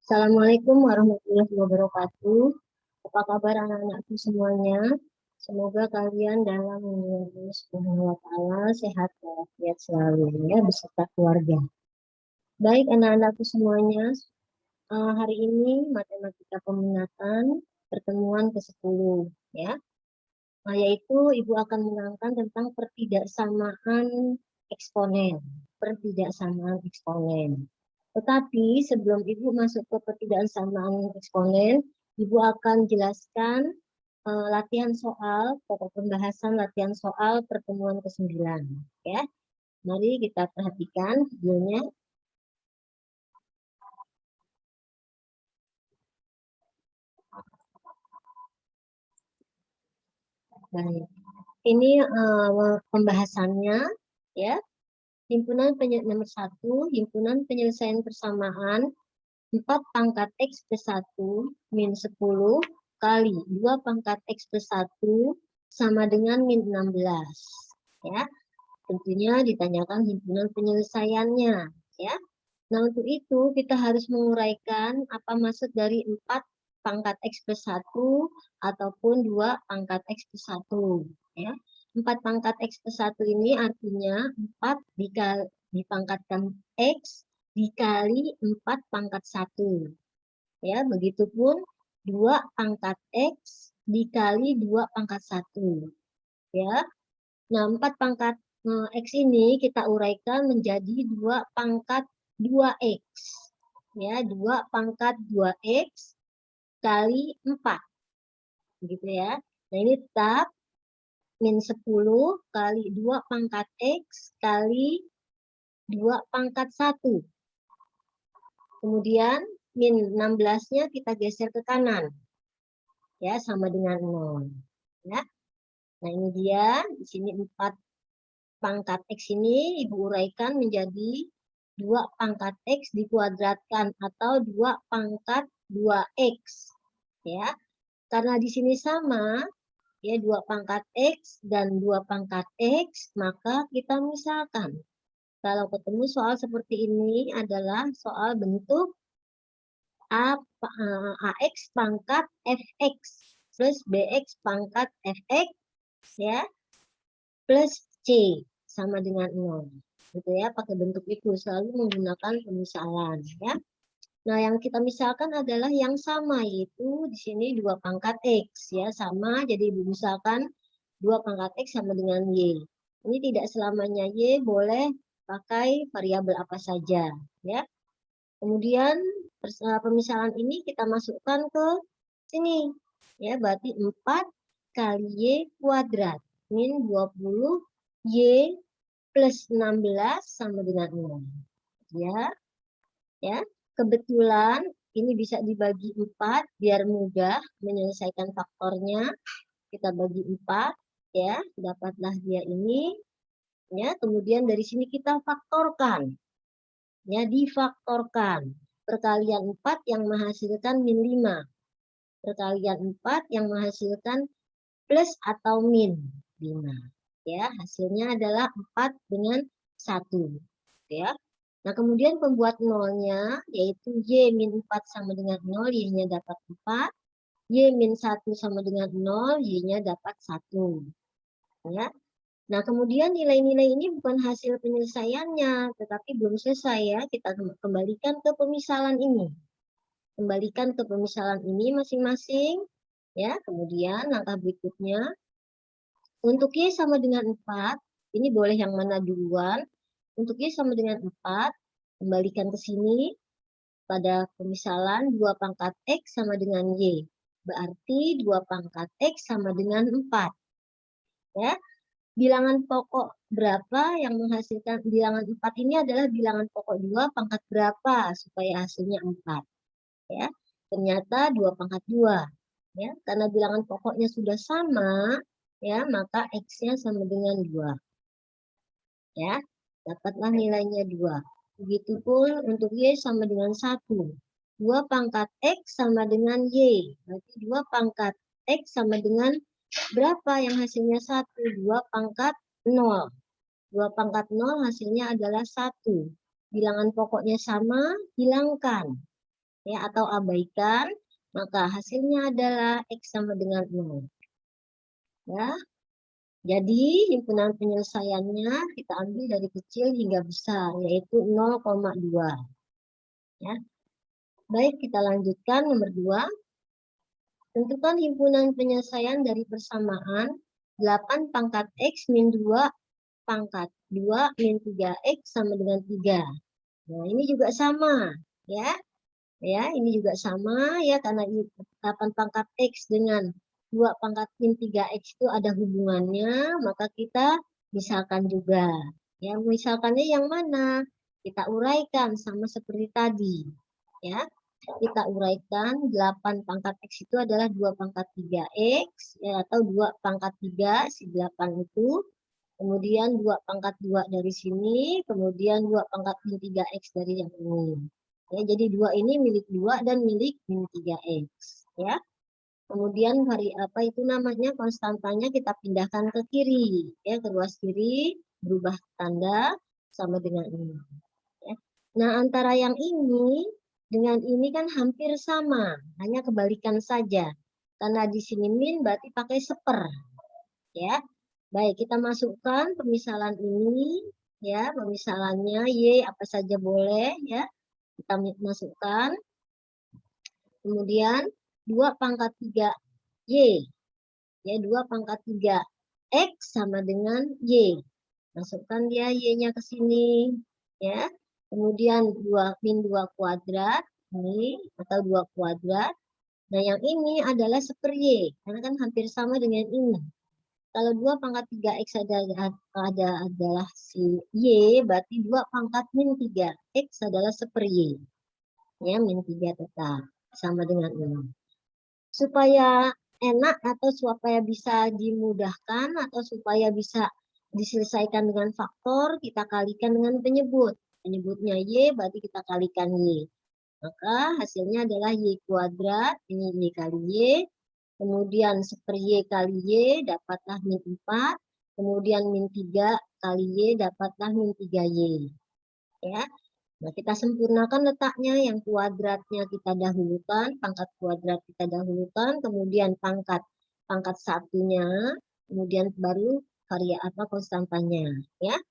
Assalamualaikum warahmatullahi wabarakatuh. Apa kabar anak-anakku semuanya? Semoga kalian dalam lindungan Allah Subhanahu wa Ta'ala sehat walafiat selalu ya beserta keluarga. Baik anak-anakku semuanya, hari ini matematika peminatan pertemuan ke-10 ya. Yaitu Ibu akan menerangkan tentang pertidaksamaan eksponen. Pertidaksamaan eksponen. Tetapi sebelum Ibu masuk ke pertidaksamaan eksponen, Ibu akan jelaskan latihan soal, pokok pembahasan latihan soal pertemuan ke-9. Ya. Mari kita perhatikan videonya. Baik. Ini pembahasannya ya. Nomor 1, himpunan penyelesaian persamaan 4 pangkat X plus 1 min 10 kali 2 pangkat X plus 1 sama dengan min 16. Ya, tentunya ditanyakan himpunan penyelesaiannya. Ya. Nah, untuk itu kita harus menguraikan apa maksud dari 4 pangkat X plus 1 ataupun 2 pangkat X plus 1. Ya. 4 pangkat X plus 1 ini artinya 4 dipangkatkan X dikali 4 pangkat 1. Ya, begitupun 2 pangkat X dikali 2 pangkat 1. Ya. Nah, 4 pangkat X ini kita uraikan menjadi 2 pangkat 2X. Ya, 2 pangkat 2X kali 4. Begitu ya. Nah, ini tetap min 10 kali 2 pangkat X kali 2 pangkat 1. Kemudian min 16-nya kita geser ke kanan. Ya, sama dengan 0. Ya. Nah, ini dia. Di sini 4 pangkat X ini Ibu uraikan menjadi 2 pangkat X dikuadratkan atau 2 pangkat 2X. Ya. Karena di sini sama, ya 2 pangkat X dan 2 pangkat X, maka kita misalkan. Kalau ketemu soal seperti ini adalah soal bentuk AX pangkat FX plus BX pangkat FX ya plus C sama dengan 0. Gitu ya, pakai bentuk itu selalu menggunakan pemisalan ya. Nah, yang kita misalkan adalah yang sama, yaitu di sini 2 pangkat X ya, sama, jadi misalkan 2 pangkat X sama dengan Y. Ini tidak selamanya Y, boleh pakai variabel apa saja ya. Kemudian pemisalan ini kita masukkan ke sini ya, berarti 4 kali Y kuadrat min 20 Y plus 16 sama dengan 0 ya. Ya, kebetulan ini bisa dibagi 4 biar mudah menyelesaikan faktornya. Kita bagi 4 ya, dapatlah dia ini ya. Kemudian dari sini kita faktorkan. Ya, difaktorkan. Perkalian 4 yang menghasilkan min 5. Perkalian 4 yang menghasilkan plus atau min 5. Ya, hasilnya adalah 4 dengan 1. Ya. Nah, kemudian pembuat nolnya, yaitu Y min 4 sama dengan 0, Y-nya dapat 4. Y min 1 sama dengan 0, Y-nya dapat 1. Ya. Nah, kemudian nilai-nilai ini bukan hasil penyelesaiannya, tetapi belum selesai ya. Kita kembalikan ke pemisalan ini. Kembalikan ke pemisalan ini masing-masing. Ya, kemudian langkah berikutnya, untuk Y sama dengan 4, ini boleh yang mana duluan. Untuk Y sama dengan 4, kembalikan ke sini. Pada pemisalan 2 pangkat X sama dengan Y. Berarti 2 pangkat X sama dengan 4. Ya. Bilangan pokok berapa yang menghasilkan bilangan 4 ini adalah bilangan pokok 2 pangkat berapa supaya hasilnya 4. Ya. Ternyata 2 pangkat 2. Ya. Karena bilangan pokoknya sudah sama, ya, maka X-nya sama dengan 2. Ya. Dapatlah nilainya 2. Begitupun untuk Y sama dengan 1. 2 pangkat X sama dengan Y. Berarti 2 pangkat X sama dengan berapa yang hasilnya 1? 2 pangkat 0. 2 pangkat 0 hasilnya adalah 1. Bilangan pokoknya sama, hilangkan. ya, atau abaikan, maka hasilnya adalah X sama dengan 0. Ya. Jadi himpunan penyelesaiannya kita ambil dari kecil hingga besar, yaitu 0,2. Ya. Baik, kita lanjutkan nomor 2. Tentukan himpunan penyelesaian dari persamaan 8 pangkat X min 2 pangkat 2 min 3X sama dengan 3. Nah, ini juga sama, ya. Ya, ini juga sama ya, karena 8 pangkat X dengan 2 pangkat min 3X itu ada hubungannya, maka kita misalkan juga. Ya, misalkannya yang mana? Kita uraikan sama seperti tadi. Ya, kita uraikan 8 pangkat X itu adalah 2 pangkat 3X, ya, atau 2 pangkat 3, si 8 itu. Kemudian 2 pangkat 2 dari sini, kemudian 2 pangkat min 3X dari yang ini. Ya, jadi 2 ini milik 2 dan milik min 3X. Ya. Kemudian apa itu namanya, konstantanya kita pindahkan ke kiri. Ya, ke ruas kiri, berubah tanda sama dengan ini. Ya. Nah, antara yang ini dengan ini kan hampir sama, hanya kebalikan saja. Karena di sini min berarti pakai seper. Ya. Baik, kita masukkan pemisalan ini, ya, pemisalannya Y apa saja boleh, ya, kita masukkan. Kemudian 2 pangkat 3 Y, ya, 2 pangkat 3 X sama dengan Y. Masukkan dia Y-nya ke sini, ya. Kemudian 2 min 2 kuadrat, ini, atau 2 kuadrat. Nah, yang ini adalah seper Y, karena kan hampir sama dengan ini. Kalau 2 pangkat 3X adalah si Y, berarti 2 pangkat min 3X adalah seper Y. Ya, min 3 tetap. Sama dengan ini. Supaya enak atau supaya bisa dimudahkan atau supaya bisa diselesaikan dengan faktor, kita kalikan dengan penyebut. Penyebutnya Y, berarti kita kalikan Y. Maka hasilnya adalah Y kuadrat, ini Y kali Y. Kemudian seper Y kali Y dapatlah min 4. Kemudian min 3 kali Y dapatlah min 3Y. Ya. Nah, kita sempurnakan letaknya, yang kuadratnya kita dahulukan, pangkat kuadrat kita dahulukan, kemudian pangkat satunya, kemudian baru konstantanya. Ya.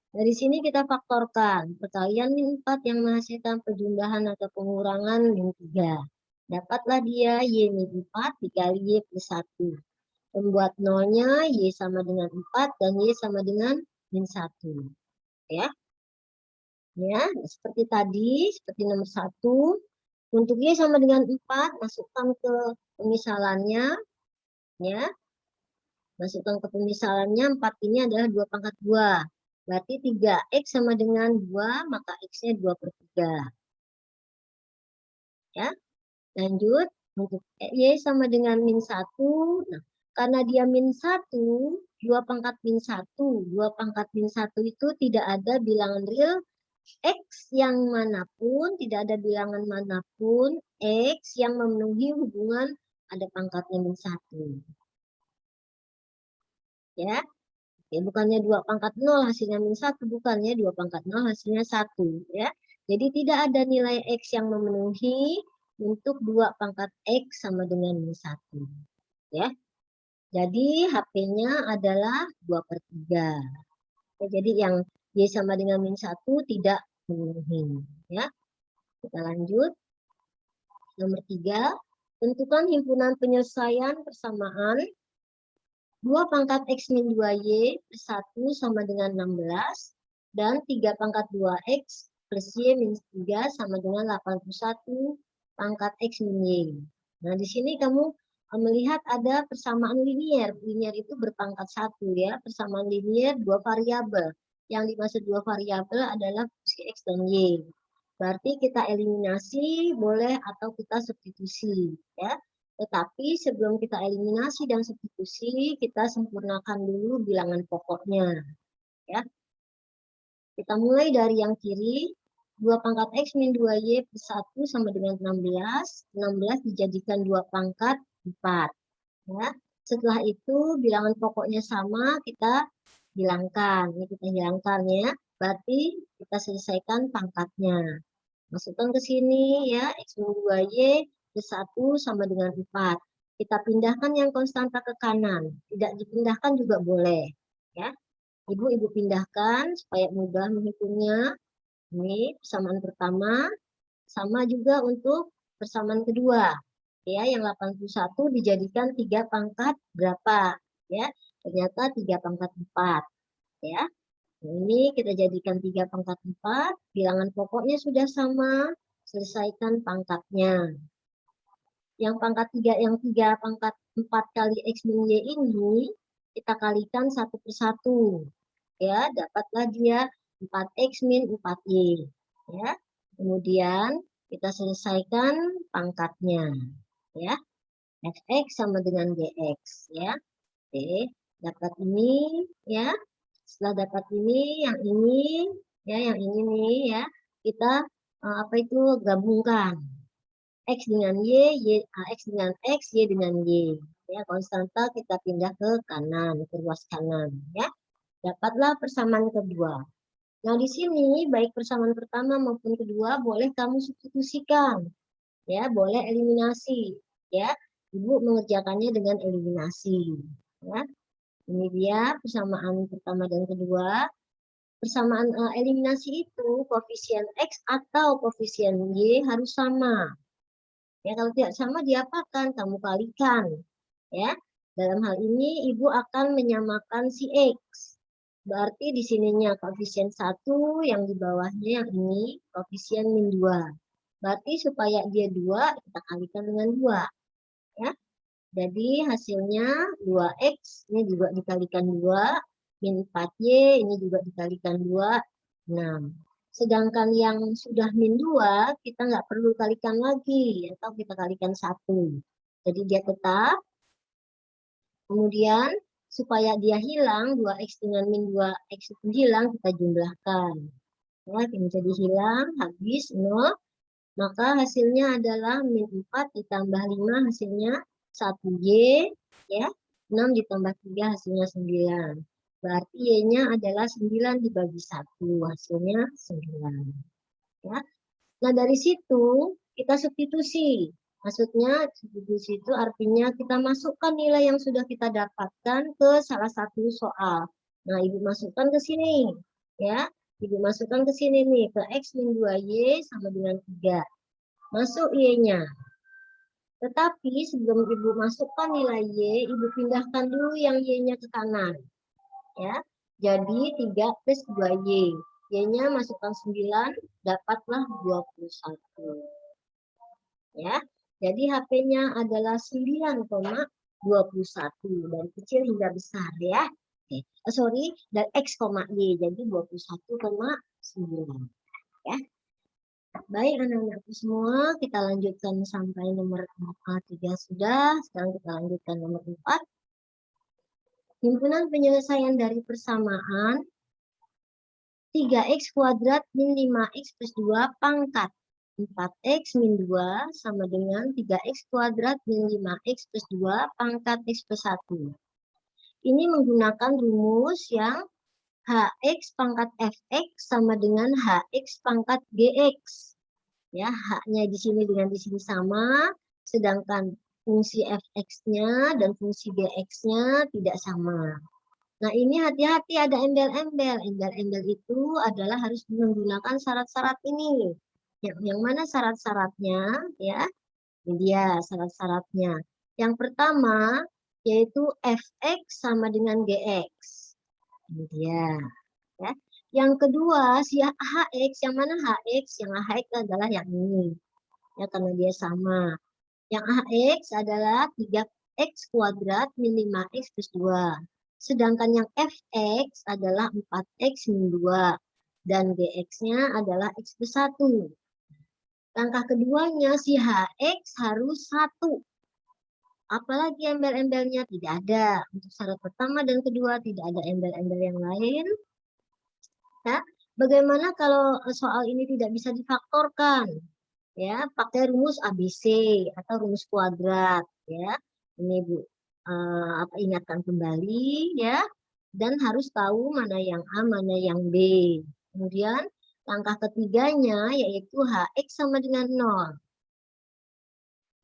Dari sini kita faktorkan, perkalian min 4 yang menghasilkan perjumlahan atau pengurangan min 3. Dapatlah dia Y min 4 dikali Y plus 1. Membuat nolnya Y sama dengan 4 dan Y sama dengan min 1. Ya. Ya, seperti tadi, seperti nomor 1. Untuk Y sama dengan 4, masukkan ke pemisalannya. Ya. Masukkan ke pemisalannya, 4 ini adalah 2 pangkat 2. Berarti 3X sama dengan 2, maka X-nya 2/3. Ya. Lanjut, untuk Y sama dengan min 1. Nah, karena dia min 1, 2 pangkat min 1. 2 pangkat min 1 itu tidak ada bilangan real X yang manapun, tidak ada bilangan manapun X yang memenuhi hubungan ada pangkatnya min 1. Ya. Ya, bukannya 2 pangkat 0 hasilnya min 1, bukannya 2 pangkat 0 hasilnya 1. Ya. Jadi tidak ada nilai X yang memenuhi untuk 2 pangkat X sama dengan min 1. Ya. Jadi HP-nya adalah 2/3. Ya, jadi yang Y sama dengan min 1 tidak memenuhi. Ya. Kita lanjut. Nomor 3. Tentukan himpunan penyelesaian persamaan 2 pangkat X min 2Y plus 1 sama dengan 16 dan 3 pangkat 2X plus Y min 3 sama dengan 81 pangkat X min Y. Nah, di sini kamu melihat ada persamaan linier. Linier itu berpangkat 1 ya. Persamaan linier 2 variabel. Yang dimaksud 2 variabel adalah fungsi X dan Y. Berarti kita eliminasi boleh atau kita substitusi ya. Tetapi sebelum kita eliminasi dan substitusi, kita sempurnakan dulu bilangan pokoknya. Ya. Kita mulai dari yang kiri. 2 pangkat X min 2Y plus 1 sama dengan 16. 16 dijadikan 2 pangkat 4. Ya. Setelah itu bilangan pokoknya sama, kita hilangkan. Ini kita hilangkan ya. Berarti kita selesaikan pangkatnya. Masukkan ke sini ya, X min 2Y plus 1 sama dengan 4. Kita pindahkan yang konstanta ke kanan. Tidak dipindahkan juga boleh. Ya, Ibu pindahkan supaya mudah menghitungnya. Ini persamaan pertama, sama juga untuk persamaan kedua. Ya, yang 81 dijadikan 3 pangkat berapa? Ya, ternyata 3 pangkat 4. Ya, ini kita jadikan 3 pangkat 4. Bilangan pokoknya sudah sama. Selesaikan pangkatnya. Yang pangkat 3, yang 3 pangkat 4 kali X min Y ini, kita kalikan satu per satu. Ya, dapatlah dia 4X min 4Y. Ya, kemudian kita selesaikan pangkatnya. Ya, Fx sama dengan Gx. Ya, oke, dapat ini. Ya, setelah dapat ini, ya, yang ini nih, ya, kita apa itu gabungkan X dengan X dengan X, Y dengan Y. Ya, konstanta kita pindah ke kanan, ke ruas kanan. Ya, dapatlah persamaan kedua. Nah, di sini baik persamaan pertama maupun kedua boleh kamu substitusikan. Ya, boleh eliminasi. Ya, Ibu mengerjakannya dengan eliminasi. Ya, ini dia persamaan pertama dan kedua. Persamaan eliminasi itu koefisien X atau koefisien Y harus sama. Ya, kalau tidak sama diapakan? Kamu kalikan. Ya, dalam hal ini Ibu akan menyamakan si X. Berarti di sininya koefisien 1, yang di bawahnya yang ini koefisien min 2. Berarti supaya dia 2, kita kalikan dengan 2. Ya. Jadi hasilnya 2X, ini juga dikalikan 2, min 4Y, ini juga dikalikan 2, 6. Sedangkan yang sudah min 2, kita nggak perlu kalikan lagi, atau kita kalikan 1. Jadi dia tetap. Kemudian supaya dia hilang, 2X dengan min 2X itu hilang, kita jumlahkan. Ya, jadi hilang, habis 0. Maka hasilnya adalah min 4 ditambah 5 hasilnya 1Y. Ya, 6 ditambah 3 hasilnya 9. Berarti Y-nya adalah 9 dibagi 1, hasilnya 9. Ya. Nah, dari situ kita substitusi. Maksudnya substitusi itu artinya kita masukkan nilai yang sudah kita dapatkan ke salah satu soal. Nah, Ibu masukkan ke sini. Ya, Ibu masukkan ke sini nih, ke X min 2Y sama dengan 3. Masuk Y-nya. Tetapi sebelum Ibu masukkan nilai Y, Ibu pindahkan dulu yang Y-nya ke kanan. Ya, jadi 3 plus 2Y. Y-nya masukkan 9, dapatlah 21. Ya, jadi HP-nya adalah 9,21 dari kecil hingga besar ya. Oke. Sorry, dari X, Y, jadi 21,9 ya. Baik anak-anakku semua, kita lanjutkan sampai nomor 3 sudah. Sekarang kita lanjutkan nomor 4. Himpunan penyelesaian dari persamaan 3X kuadrat min 5X plus 2 pangkat 4X min 2 sama dengan 3X kuadrat min 5X plus 2 pangkat X plus 1. Ini menggunakan rumus yang HX pangkat Fx sama dengan HX pangkat Gx. Ya, H-nya di sini dengan di sini sama, sedangkan fungsi Fx-nya dan fungsi Gx-nya tidak sama. Nah, ini hati-hati ada embel-embel. Embel-embel itu adalah harus menggunakan syarat-syarat ini. Yang mana syarat-syaratnya? Ya, ini dia syarat-syaratnya. Yang pertama yaitu Fx sama dengan Gx. Ini dia. Ya. Yang kedua si Hx, yang mana Hx? Yang Hx adalah yang ini. Ya, karena dia sama. Yang Hx adalah 3X kuadrat min 5X plus 2. Sedangkan yang Fx adalah 4X min 2. Dan Gx-nya adalah X plus 1. Langkah keduanya si Hx harus 1. Apalagi embel-embelnya tidak ada. Untuk syarat pertama dan kedua tidak ada embel-embel yang lain. Ya, bagaimana kalau soal ini tidak bisa difaktorkan? Ya, pakai rumus ABC atau rumus kuadrat ya. Ini Bu ingatkan kembali ya, dan harus tahu mana yang A mana yang B. Kemudian langkah ketiganya yaitu Hx sama dengan 0.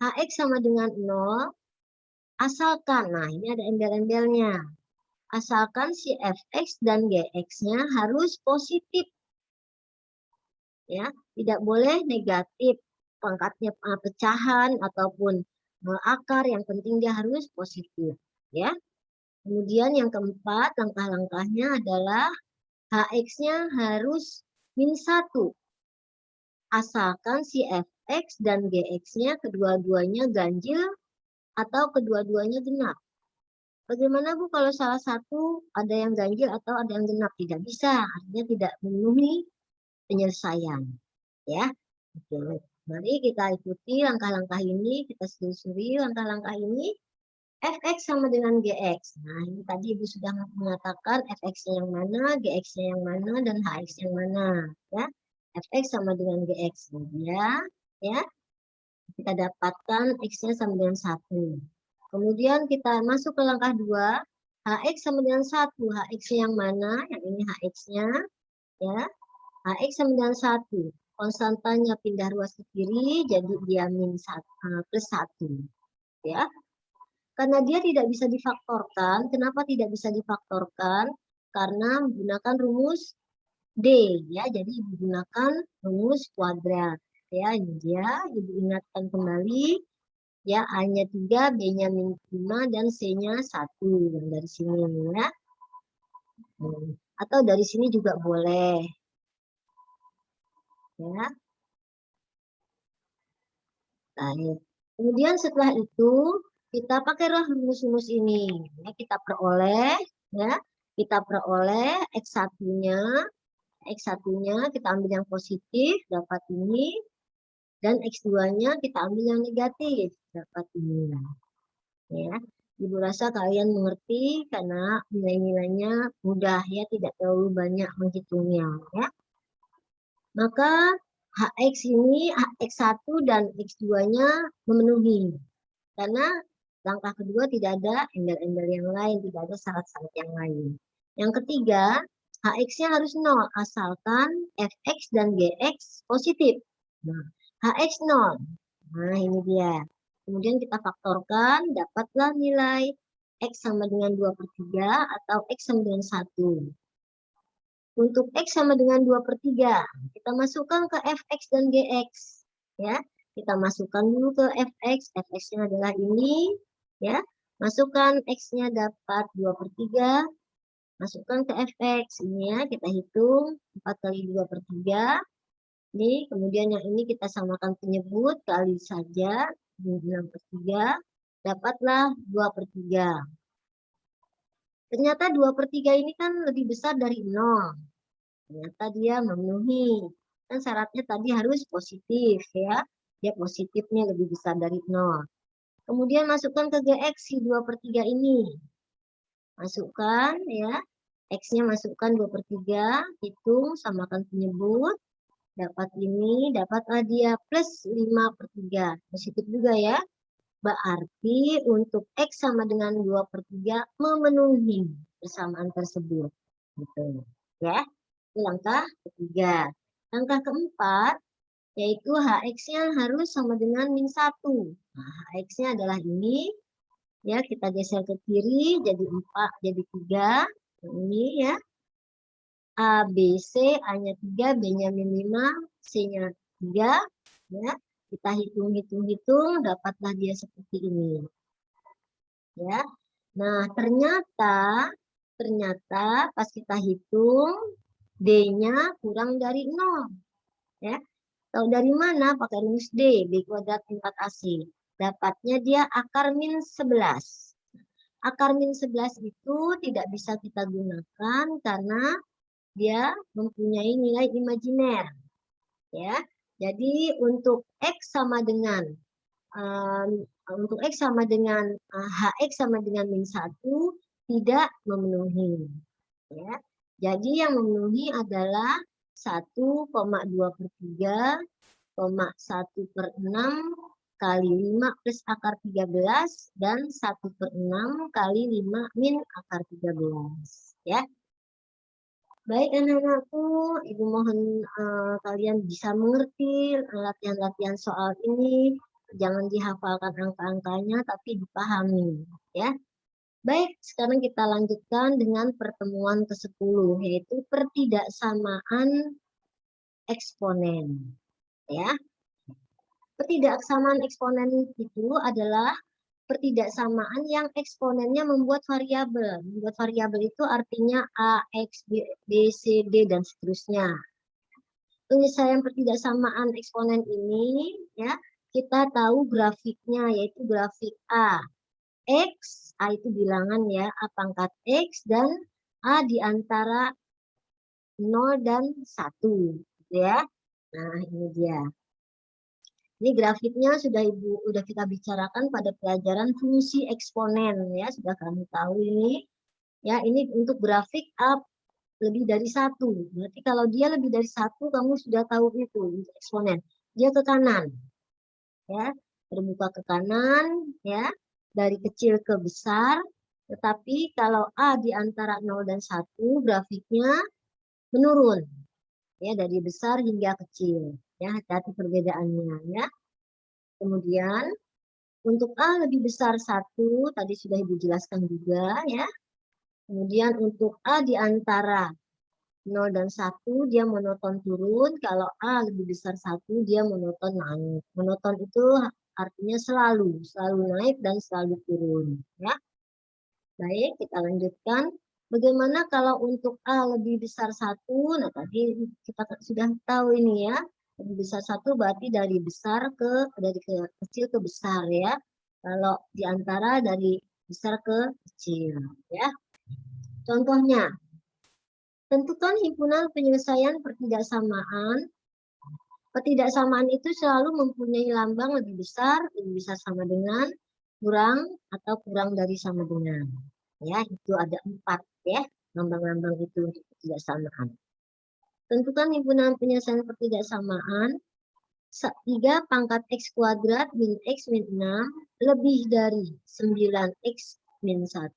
Hx sama dengan 0, asalkan, nah ini ada embel-embelnya, asalkan si fx dan gx-nya harus positif. Ya, tidak boleh negatif, pangkatnya pecahan ataupun akar, yang penting dia harus positif. Ya. Kemudian yang keempat, langkah-langkahnya adalah Hx-nya harus -1. Asalkan si Fx dan Gx-nya kedua-duanya ganjil atau kedua-duanya genap. Bagaimana Bu kalau salah satu ada yang ganjil atau ada yang genap? Tidak bisa, artinya tidak memenuhi penyelesaian. Ya, oke. Mari kita ikuti langkah-langkah ini, kita telusuri langkah-langkah ini. Fx sama dengan Gx. Nah, ini tadi Ibu sudah mengatakan Fx-nya yang mana, Gx-nya yang mana, dan Hx yang mana. Ya, Fx sama dengan Gx. Ya, kita dapatkan X-nya sama dengan 1. Kemudian kita masuk ke langkah 2. Hx sama dengan 1. Hx-nya yang mana? Yang ini Hx-nya. Ya, Hx sama dengan 1. Konstantanya pindah ruas ke kiri, jadi dia plus 1. Ya. Karena dia tidak bisa difaktorkan. Kenapa tidak bisa difaktorkan? Karena menggunakan rumus D, ya. Jadi Ibu gunakan rumus kuadrat. Ya, ini dia. Ibu ingatkan kembali. Ya, A-nya 3, B-nya -5, dan C-nya 1. Yang dari sini, ya. Atau dari sini juga boleh. Ya. Baik. Kemudian setelah itu, kita pakailah rumus-rumus ini. Ya, kita peroleh, ya. Kita peroleh X1-nya. X1-nya kita ambil yang positif, dapat ini. Dan X2-nya kita ambil yang negatif, dapat ini. Ya. Ibu rasa kalian mengerti karena nilai-nilainya mudah, ya, tidak terlalu banyak menghitungnya. Ya. Maka Hx ini, X1 dan X2-nya memenuhi. Karena langkah kedua tidak ada embel-embel yang lain, tidak ada syarat-syarat yang lain. Yang ketiga, Hx-nya harus 0, asalkan Fx dan Gx positif. Nah, Hx 0. Nah, ini dia. Kemudian kita faktorkan, dapatlah nilai X sama dengan 2/3 atau X sama dengan 1. Untuk X sama dengan 2/3, kita masukkan ke Fx dan Gx. Ya, kita masukkan dulu ke Fx, Fx-nya adalah ini. Ya, masukkan X-nya dapat 2/3, masukkan ke Fx. Ini ya, kita hitung 4 kali 2/3. Ini, kemudian yang ini kita samakan penyebut, kali saja, 6/3, dapatlah 2/3. Ternyata 2/3 ini kan lebih besar dari 0. Ternyata dia memenuhi. Kan syaratnya tadi harus positif, ya. Dia positifnya lebih besar dari 0. Kemudian masukkan ke Gx si 2/3 ini. Masukkan, ya. X-nya masukkan 2/3, hitung, samakan penyebut. Dapat ini, dapatlah dia plus 5/3. Positif juga, ya. Berarti untuk X sama dengan 2/3 memenuhi persamaan tersebut. Gitu. Ya. Itu langkah ketiga. Langkah keempat, yaitu Hx-nya harus sama dengan -1. Nah, Hx-nya adalah ini. Ya, kita geser ke kiri, jadi 4, jadi 3. Ini, ya. A, B, C, A-nya 3, B-nya -5, C-nya 3. Ya. Kita hitung-hitung, dapatlah dia seperti ini. Ya. Nah, ternyata pas kita hitung, D-nya kurang dari 0. Ya. Tahu dari mana? Pakai rumus D, B kuadrat 4AC. Dapatnya dia akar -11. Akar -11 itu tidak bisa kita gunakan karena dia mempunyai nilai imajiner. Ya. Jadi untuk X sama dengan Hx sama dengan -1 tidak memenuhi. Ya. Jadi yang memenuhi adalah 1,2/3, 1/6 kali 5 plus akar 13 dan 1/6 kali 5 min akar 13. Ya. Baik anak-anakku, Ibu mohon kalian bisa mengerti latihan-latihan soal ini. Jangan dihafalkan angka-angkanya, tapi dipahami. Ya. Baik, sekarang kita lanjutkan dengan pertemuan ke-10, yaitu pertidaksamaan eksponen. Ya. Pertidaksamaan eksponen itu adalah pertidaksamaan yang eksponennya membuat variabel. Membuat variabel itu artinya A, X, B, C, D, dan seterusnya. Penyelesaian pertidaksamaan eksponen ini, ya, kita tahu grafiknya, yaitu grafik A. X, A itu bilangan ya, A pangkat X, dan A di antara 0 dan 1. Gitu ya. Nah, ini dia. Ini grafiknya sudah kita bicarakan pada pelajaran fungsi eksponen ya, sudah kamu tahu ini. Ya, ini untuk grafik A lebih dari 1. Berarti kalau dia lebih dari 1, kamu sudah tahu itu untuk eksponen. Dia ke kanan. Ya, terbuka ke kanan ya, dari kecil ke besar. Tetapi kalau A di antara 0 dan 1, grafiknya menurun. Ya, dari besar hingga kecil. Ya, hati-hati perbedaannya ya. Kemudian untuk A lebih besar 1, tadi sudah Ibu jelaskan juga ya. Kemudian untuk A di antara 0 dan 1 dia monoton turun, kalau A lebih besar 1 dia monoton naik. Monoton itu artinya selalu naik dan selalu turun ya. Baik, kita lanjutkan. Bagaimana kalau untuk A lebih besar 1? Nah, tadi kita sudah tahu ini ya. Lebih besar 1 berarti dari kecil ke besar ya. Kalau di antara dari besar ke kecil ya. Contohnya, tentukan himpunan penyelesaian pertidaksamaan. Pertidaksamaan itu selalu mempunyai lambang lebih besar sama dengan, kurang, atau kurang dari sama dengan. Ya, itu ada 4 ya, lambang-lambang itu untuk pertidaksamaan. Tentukan himpunan penyelesaian pertidaksamaan 3 pangkat X kuadrat min X min 6 lebih dari 9X min 1.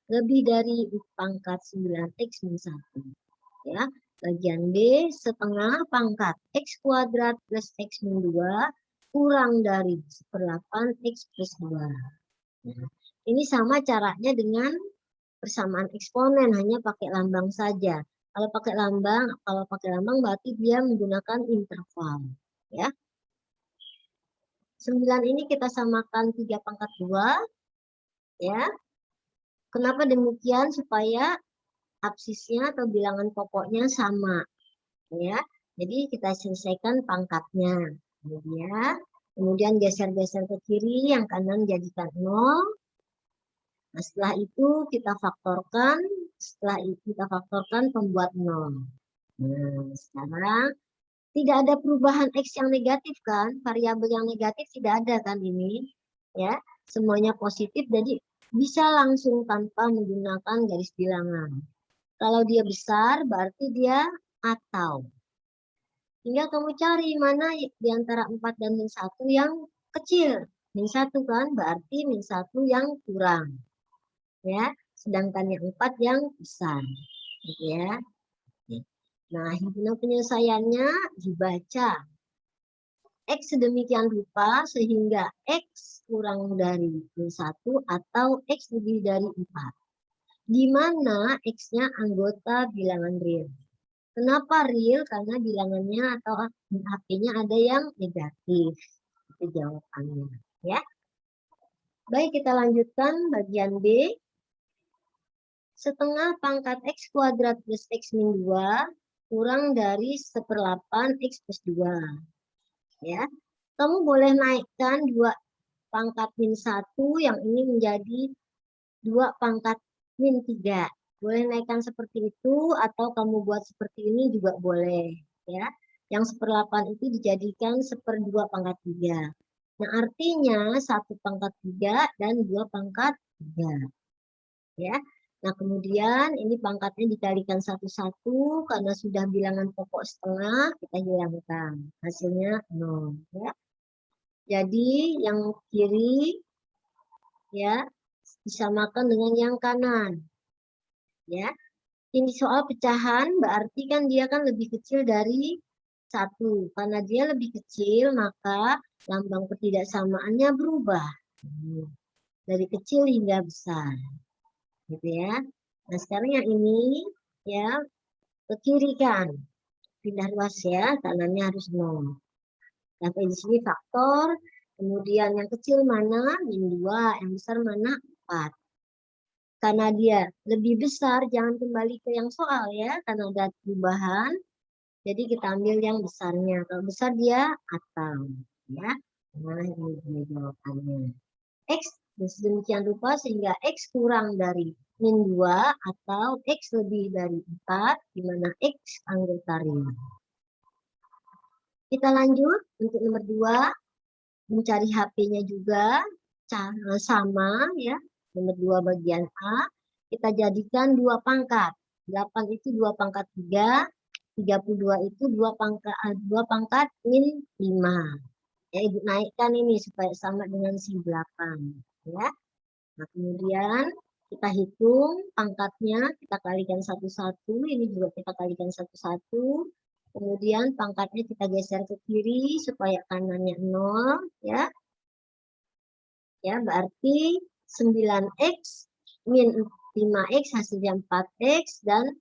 Lebih dari pangkat 9X min 1. Ya, bagian B, setengah pangkat X kuadrat plus X min 2 kurang dari 1/8 X plus 2. Nah, ini sama caranya dengan persamaan eksponen, hanya pakai lambang saja. Kalau pakai lambang berarti dia menggunakan interval. Ya. 9 ini kita samakan 3 pangkat 2. Ya. Kenapa demikian? Supaya absisnya atau bilangan pokoknya sama. Ya. Jadi kita selesaikan pangkatnya. Kemudian geser-geser ke kiri, yang kanan jadikan 0. Nah, setelah itu kita faktorkan. Setelah itu kita faktorkan pembuat 0. Nah, sekarang tidak ada perubahan X yang negatif kan? Variabel yang negatif tidak ada kan ini? Ya, semuanya positif, jadi bisa langsung tanpa menggunakan garis bilangan. Kalau dia besar, berarti dia atau. Tinggal kamu cari mana di antara 4 dan min 1 yang kecil. Min 1 kan, berarti min 1 yang kurang. Ya, sedangkan yang 4 yang besar. Gitu ya. Nah, himpunan penyelesaiannya dibaca X sedemikian rupa sehingga X kurang dari min 1 atau X lebih dari 4. Di mana X-nya anggota bilangan real. Kenapa real? Karena bilangannya atau HP-nya ada yang negatif. Itu jawabannya. Ya. Baik, kita lanjutkan bagian B. Setengah pangkat X kuadrat plus X min 2 kurang dari 1/8 X plus 2. Ya. Kamu boleh naikkan 2 pangkat min 1 yang ini menjadi 2 pangkat min 3. Boleh naikkan seperti itu atau kamu buat seperti ini juga boleh. Ya. Yang 1/8 itu dijadikan 1/2 pangkat 3. Nah, artinya 1 pangkat 3 dan 2 pangkat 3. Ya. Nah, kemudian ini pangkatnya dikalikan satu-satu karena sudah bilangan pokok setengah, kita hilangkan. Hasilnya 0. Ya. Jadi yang kiri ya disamakan dengan yang kanan. Ya. Ini soal pecahan, berarti kan dia kan lebih kecil dari 1. Karena dia lebih kecil, maka lambang ketidaksamaannya berubah. Dari kecil hingga besar. Gitu ya. Nah, sekarang yang ini, ya, ke kiri kan. Pindah ruas ya, kanannya harus 0. Sampai di sini faktor, kemudian yang kecil mana? -2, yang besar mana? 4. Karena dia lebih besar, jangan kembali ke yang soal ya, karena ada perubahan. Jadi kita ambil yang besarnya. Kalau besar dia atau ya. Nah, ini jawabannya. X demikian rupa sehingga X kurang dari -2 atau X lebih dari 4, di mana X anggota ring. Kita lanjut untuk nomor 2, mencari HP-nya juga sama ya. Nomor 2 bagian A, kita jadikan 2 pangkat. 8 itu 2 pangkat 3, 32 itu 2 pangkat min 5. Ya, Ibu naikkan ini supaya sama dengan si 8. Ya. Nah, kemudian kita hitung pangkatnya, kita kalikan 1-1, ini juga kita kalikan 1-1. Kemudian pangkatnya kita geser ke kiri supaya kanannya 0, ya. Ya, berarti 9X min 5X hasilnya 4X dan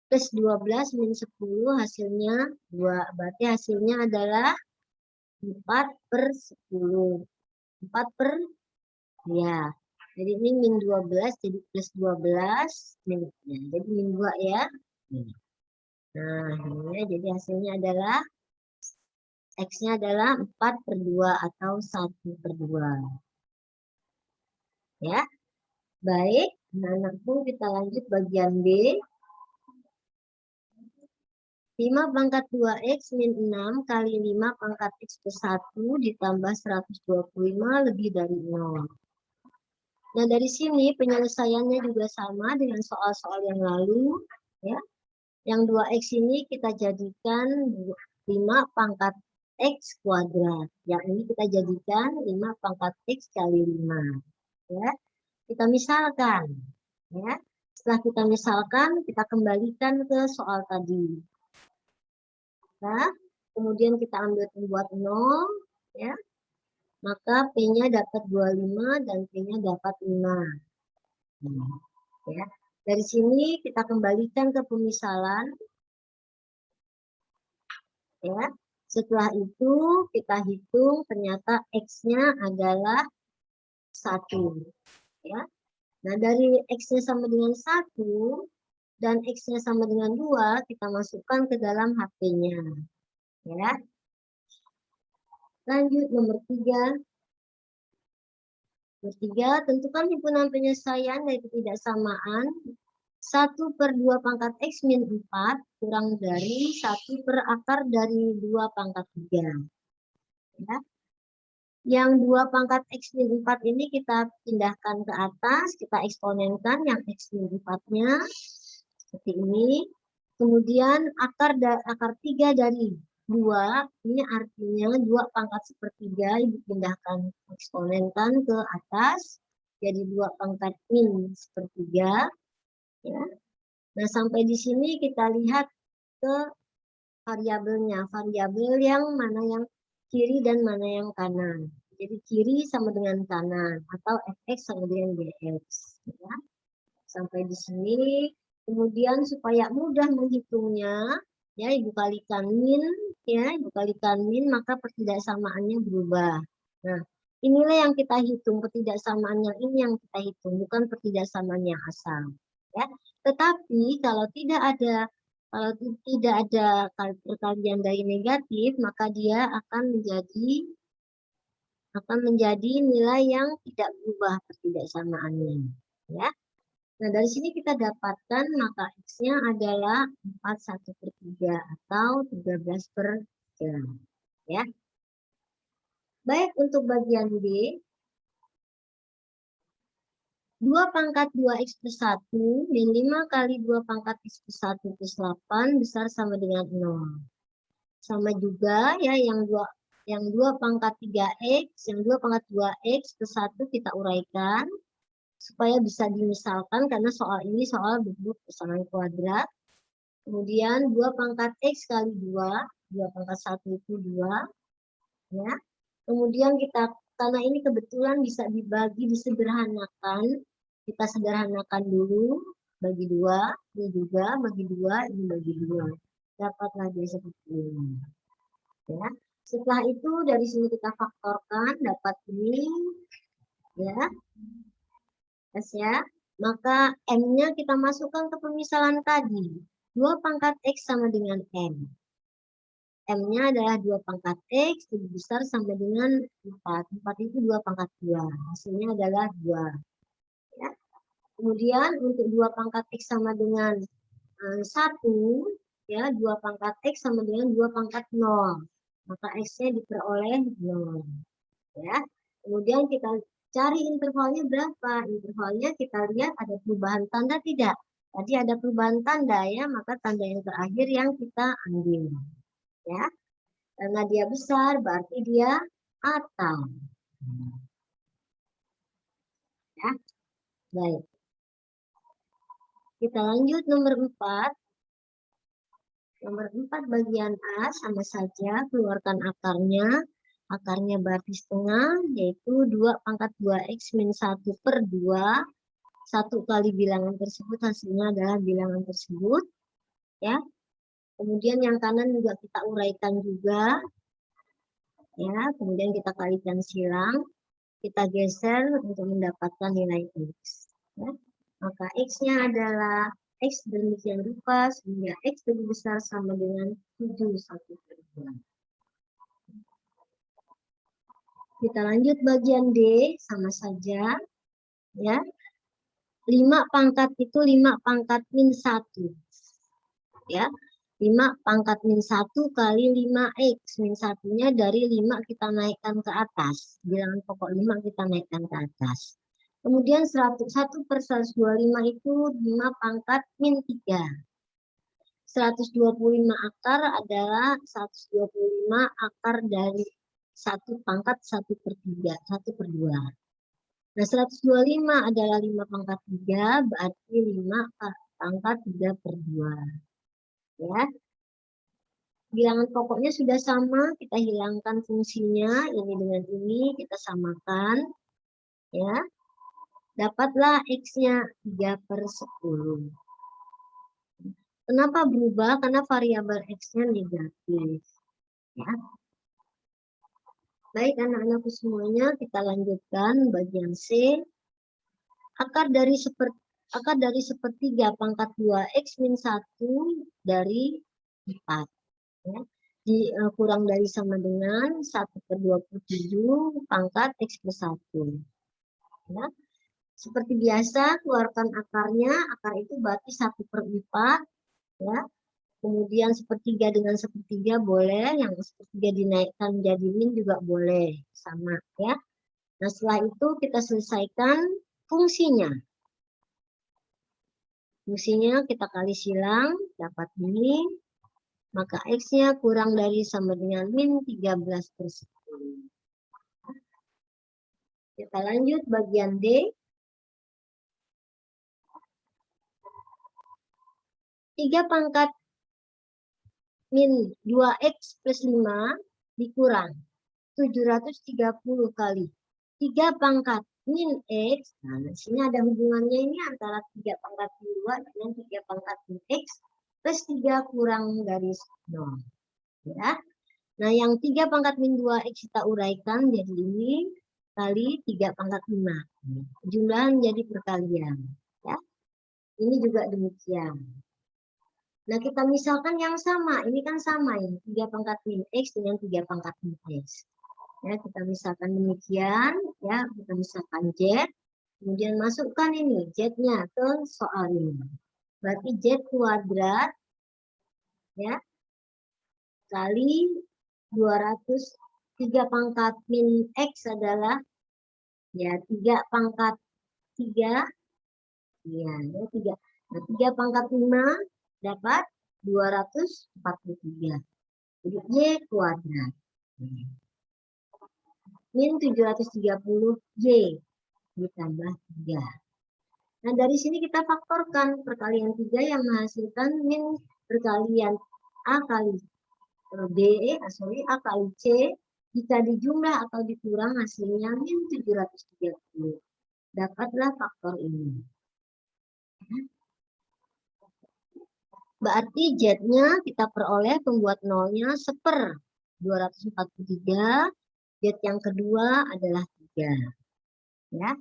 plus 12 min 10 hasilnya 2. Berarti hasilnya adalah 4/10. 4 per, ya. Jadi ini min 12 jadi plus 12 min, ya. Jadi min 2 ya. Nah, ini jadi hasilnya adalah X-nya adalah 4/2 atau 1/2. Ya. Baik, anak-anakku kita lanjut bagian B. 5 pangkat 2X min 6 kali 5 pangkat X plus 1 ditambah 125 lebih dari 0. Nah, dari sini penyelesaiannya juga sama dengan soal-soal yang lalu. Ya. Yang 2X ini kita jadikan 5 pangkat X kuadrat. Yang ini kita jadikan 5 pangkat X kali 5. Ya. Kita misalkan. Ya. Setelah kita misalkan, kita kembalikan ke soal tadi. Nah, kemudian kita ambil pembuat 0, ya. Maka P-nya dapat 25 dan P-nya dapat 5. Ya. Dari sini kita kembalikan ke pemisalan. Ya. Setelah itu kita hitung ternyata X-nya adalah 1. Ya. Nah, dari X-nya sama dengan 1 dan X-nya sama dengan 2, kita masukkan ke dalam HP-nya. Ya. Lanjut nomor 3. Nomor 3, tentukan himpunan penyelesaian dari ketidaksamaan 1/2 pangkat X min 4 kurang dari 1/akar dari 2 pangkat 3. Ya. Yang 2 pangkat X min 4 ini kita pindahkan ke atas, kita eksponenkan yang X min 4-nya. Seperti ini. Kemudian akar 3 dari 2, ini artinya 2 pangkat sepertiga dipindahkan eksponenkan ke atas. Jadi 2 pangkat min sepertiga. Ya. Nah, sampai di sini kita lihat ke variabelnya. Variabel yang mana yang kiri dan mana yang kanan. Jadi kiri sama dengan kanan atau fx sama dengan dx. Ya. Sampai di sini. Kemudian supaya mudah menghitungnya, ya Ibu kalikan min, ya Ibu kalikan min, maka pertidaksamaannya berubah. Nah, inilah yang kita hitung, pertidaksamaan yang ini yang kita hitung, bukan pertidaksamaan yang asal. Ya, tetapi kalau tidak ada perkalian dari negatif, maka dia akan menjadi nilai yang tidak berubah pertidaksamaannya. Ya. Nah, dari sini kita dapatkan maka X-nya adalah 4/1/3 atau 13/3. Ya. Baik, untuk bagian B, 2 pangkat 2X plus 1 min 5 kali 2 pangkat X plus 1 plus 8 besar sama dengan 0. Sama juga ya yang 2 pangkat 3X, yang 2 pangkat 2X plus 1 kita uraikan. supaya bisa dimisalkan karena soal ini soal bentuk pasangan kuadrat. Kemudian 2 pangkat X kali 2, 2 pangkat 1 itu 2. Ya. Kemudian karena ini kebetulan bisa dibagi, disederhanakan. Kita sederhanakan dulu, bagi 2, ini juga bagi 2, ini bagi 2. Dapatlah dia seperti ini. Ya. Setelah itu dari sini kita faktorkan, dapat ini. Ya. Ya. Maka M-nya kita masukkan ke pemisalan tadi. 2 pangkat X sama dengan M. M-nya adalah 2 pangkat X, lebih besar sama dengan 4. 4 itu 2 pangkat 2. Hasilnya adalah 2. Ya. Kemudian untuk 2 pangkat X sama dengan 1, ya, 2 pangkat X sama dengan 2 pangkat 0. Maka X-nya diperoleh 0. Ya. Kemudian kita cari intervalnya berapa. Intervalnya kita lihat ada perubahan tanda tidak. Tadi ada perubahan tanda ya, maka tanda yang terakhir yang kita ambil. Ya. Karena dia besar, berarti dia atal. Ya. Baik. Kita lanjut nomor 4. Nomor 4 bagian A sama saja, keluarkan akarnya. Akarnya berarti setengah, yaitu 2 pangkat 2X min 1 per 2. 1 kali bilangan tersebut, hasilnya adalah bilangan tersebut. Ya. Kemudian yang kanan juga kita uraikan juga. Ya, kemudian kita kalikan silang. Kita geser untuk mendapatkan nilai X. Ya. Maka X-nya adalah X demikian rupa sehingga X lebih besar sama dengan 7/1/2. Kita lanjut bagian D, sama saja. Ya. 5 pangkat itu 5 pangkat min 1. Ya. 5 pangkat min 1 kali 5X. Min 1-nya dari 5 kita naikkan ke atas. Bilangan pokok 5 kita naikkan ke atas. Kemudian 1 per 125 itu 5 pangkat min 3. 125 akar adalah 125 akar dari 1 pangkat 1 per 3, 1 per 2. Nah, 125 adalah 5 pangkat 3, berarti 5 pangkat 3 per 2. Ya. Bilangan pokoknya sudah sama, kita hilangkan fungsinya, ini dengan ini, kita samakan. Ya. Dapatlah X-nya 3 per 10. Kenapa berubah? Karena variabel X-nya negatif. Ya. Baik anak-anakku semuanya, kita lanjutkan bagian C. Akar dari sepertiga pangkat 2X min 1 dari 4. Ya. Kurang dari sama dengan 1 per 27 pangkat X plus 1. Ya. Seperti biasa, keluarkan akarnya. Akar itu berarti 1 per 4. Ya. Kemudian sepertiga dengan sepertiga boleh. Yang sepertiga dinaikkan menjadi min juga boleh. Sama. Ya. Nah, setelah itu kita selesaikan fungsinya. Fungsinya kita kali silang. Dapat ini. Maka X-nya kurang dari sama dengan min 13 per 10. Kita lanjut bagian D. 3 pangkat min 2X plus 5 dikurang 730 kali 3 pangkat min X. Nah, di sini ada hubungannya ini antara 3 pangkat min 2 dengan 3 pangkat min X plus 3 kurang dari 0. Ya. Nah, yang 3 pangkat min 2X kita uraikan jadi ini kali 3 pangkat 5. Jumlah menjadi perkalian. Ya. Ini juga demikian. Nah, kita misalkan yang sama. Ini kan sama ya. 3 pangkat min X dengan 3 pangkat min X. Ya, kita misalkan demikian. Ya, kita misalkan Z. Kemudian masukkan ini Z-nya ke soal ini. Berarti Z kuadrat. Ya. Kali 200. 3 pangkat min X adalah ya 3 pangkat 3. Ya, 3. Nah, 3 pangkat 5 dapat 243. Jadi Y kuadrat. Min 730 Y ditambah 3. Nah, dari sini kita faktorkan perkalian 3 yang menghasilkan min perkalian A kali B, A kali C, jika dijumlah atau dikurang hasilnya min 730. Dapatlah faktor ini. Berarti Z-nya kita peroleh pembuat nolnya 1/243. Z yang kedua adalah 3. Ya.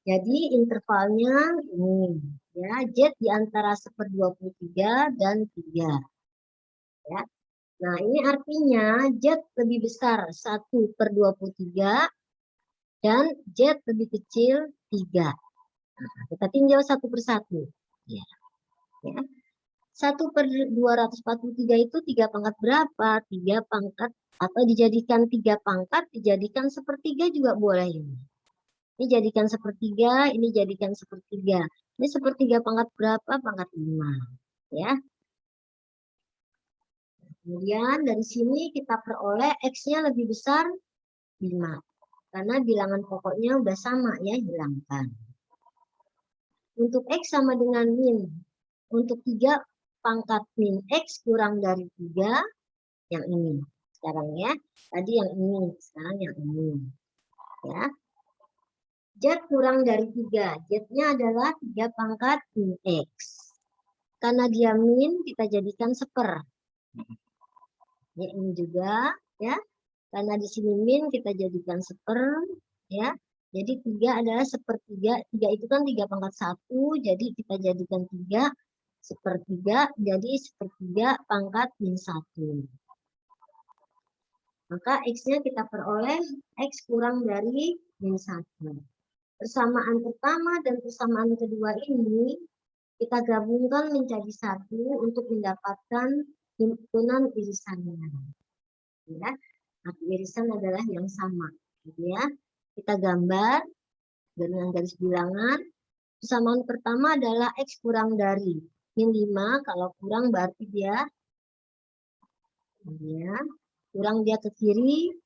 Jadi intervalnya ini. Ya, Z di antara 1/23 dan 3. Ya. Nah, ini artinya Z lebih besar 1/23 dan Z lebih kecil 3. Nah, kita tinjau satu persatu. Ya. Ya. 1/243 itu 3 pangkat berapa? 3 pangkat atau dijadikan 3 pangkat, dijadikan sepertiga juga boleh ini. Ini jadikan sepertiga, ini jadikan sepertiga. Ini sepertiga pangkat berapa? Pangkat 5. Ya. Kemudian dari sini kita peroleh X-nya lebih besar 5. Karena bilangan pokoknya udah sama ya, hilangkan. Untuk X sama dengan min. Untuk 3 pangkat min X kurang dari 3, yang ini. Sekarang ya, tadi yang ini, sekarang yang ini. Ya. Z kurang dari 3. Z-nya adalah 3 pangkat min X. Karena dia min, kita jadikan 1/4. Ya, ini juga ya. Karena di sini min kita jadikan 1/4 ya. Jadi 3 adalah 1/3. 3 itu kan 3 pangkat 1, jadi kita jadikan 3 1/3, jadi 1/3 pangkat min 1. Maka X-nya kita peroleh X kurang dari min 1. Persamaan pertama dan persamaan kedua ini kita gabungkan menjadi 1 untuk mendapatkan himpunan irisannya. Ya. Arti irisan adalah yang sama. Ya. Kita gambar dengan garis bilangan. Persamaan pertama adalah X kurang dari min 5. Kalau kurang berarti dia ya, kurang dia ke kiri.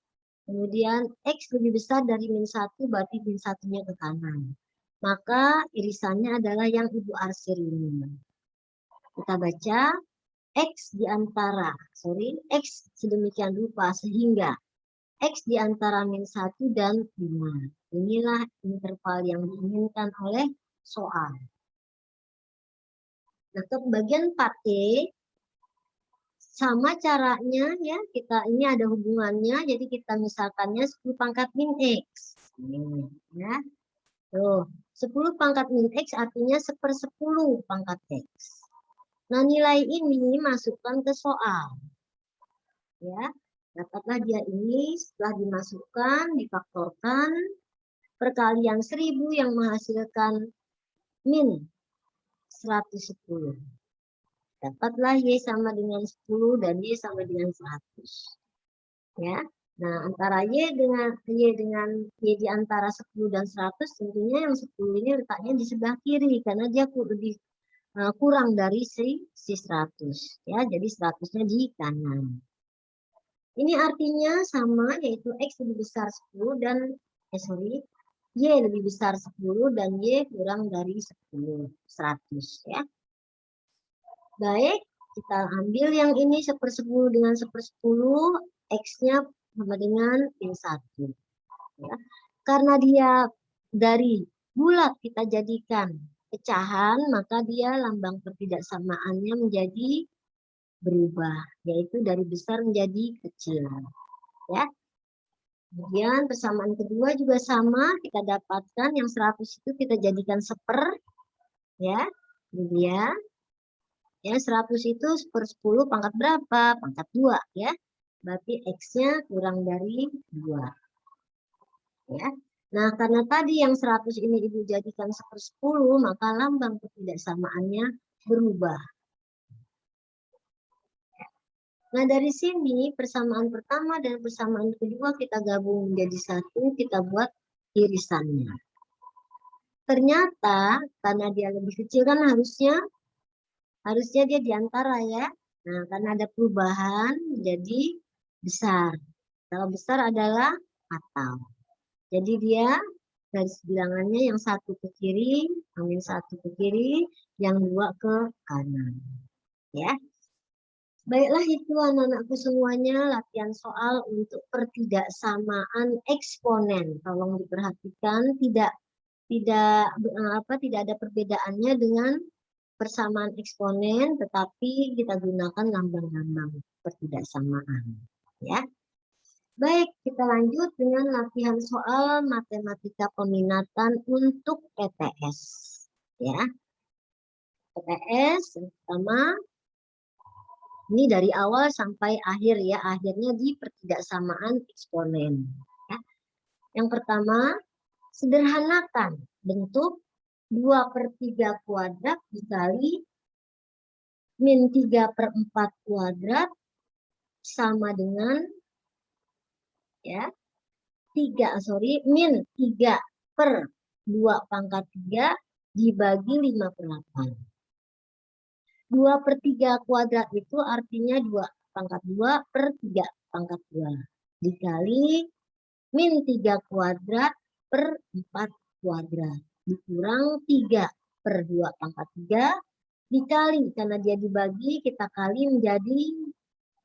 Kemudian X lebih besar dari min 1, berarti min 1-nya ke kanan. Maka irisannya adalah yang Ibu arsir ini. Kita baca X di antara, X sedemikian rupa sehingga X di antara min 1 dan 5. Inilah interval yang diinginkan oleh soal. Nah, ke bagian 4E, sama caranya ya, kita ini ada hubungannya, jadi kita misalkannya 10 pangkat min X. Ya. Tuh, 10 pangkat min X artinya 1/10 pangkat X. Nah, nilai ini masukkan ke soal. Ya, dapatlah dia ini setelah dimasukkan, difaktorkan, perkalian 1000 yang menghasilkan min 110. Dapatlah Y sama dengan 10 dan Y sama dengan 100. Ya. Nah, antara Y dengan Y di antara 10 dan 100, tentunya yang 10 ini letaknya di sebelah kiri karena dia lebih kurang dari si 100. Ya, jadi 100-nya di kanan. Ini artinya sama, yaitu X lebih besar 10 dan Y lebih besar 10 dan Y kurang dari 10, 100 ya. Baik, kita ambil yang ini 1/10 dengan 1/10, X-nya sama dengan min 1. Ya. Karena dia dari bulat kita jadikan pecahan, maka dia lambang ketidaksamaannya menjadi berubah, yaitu dari besar menjadi kecil. Ya. Kemudian persamaan kedua juga sama, kita dapatkan yang 100 itu kita jadikan 1/4. Ya, ini dia. Ya, 100 itu 1/10 pangkat berapa? Pangkat 2 ya. Berarti X-nya kurang dari 2. Ya. Nah, karena tadi yang 100 ini Ibu jadikan 1/10, maka lambang ketidaksamaannya berubah. Nah, dari sini persamaan pertama dan persamaan kedua kita gabung menjadi satu, kita buat irisannya. Ternyata karena dia lebih kecil kan harusnya dia di antara ya. Nah, karena ada perubahan menjadi besar. Kalau besar adalah fatal. Jadi dia garis bilangannya yang satu ke kiri, ambil satu ke kiri, yang dua ke kanan. Ya. Baiklah itu anak-anakku semuanya latihan soal untuk pertidaksamaan eksponen. Tolong diperhatikan tidak ada perbedaannya dengan persamaan eksponen, tetapi kita gunakan lambang-lambang pertidaksamaan. Ya. Baik, kita lanjut dengan latihan soal matematika peminatan untuk PTS. Ya. PTS yang pertama ini dari awal sampai akhir ya, akhirnya di pertidaksamaan eksponen. Ya. Yang pertama, sederhanakan bentuk 2/3 kuadrat dikali min 3/4 kuadrat sama dengan ya min 3/2 dibagi 5/8. 2/3 kuadrat itu artinya 2/2/3 dikali min 3 kuadrat per 4 kuadrat dikurang 3/2/3 dikali, karena dia dibagi kita kali menjadi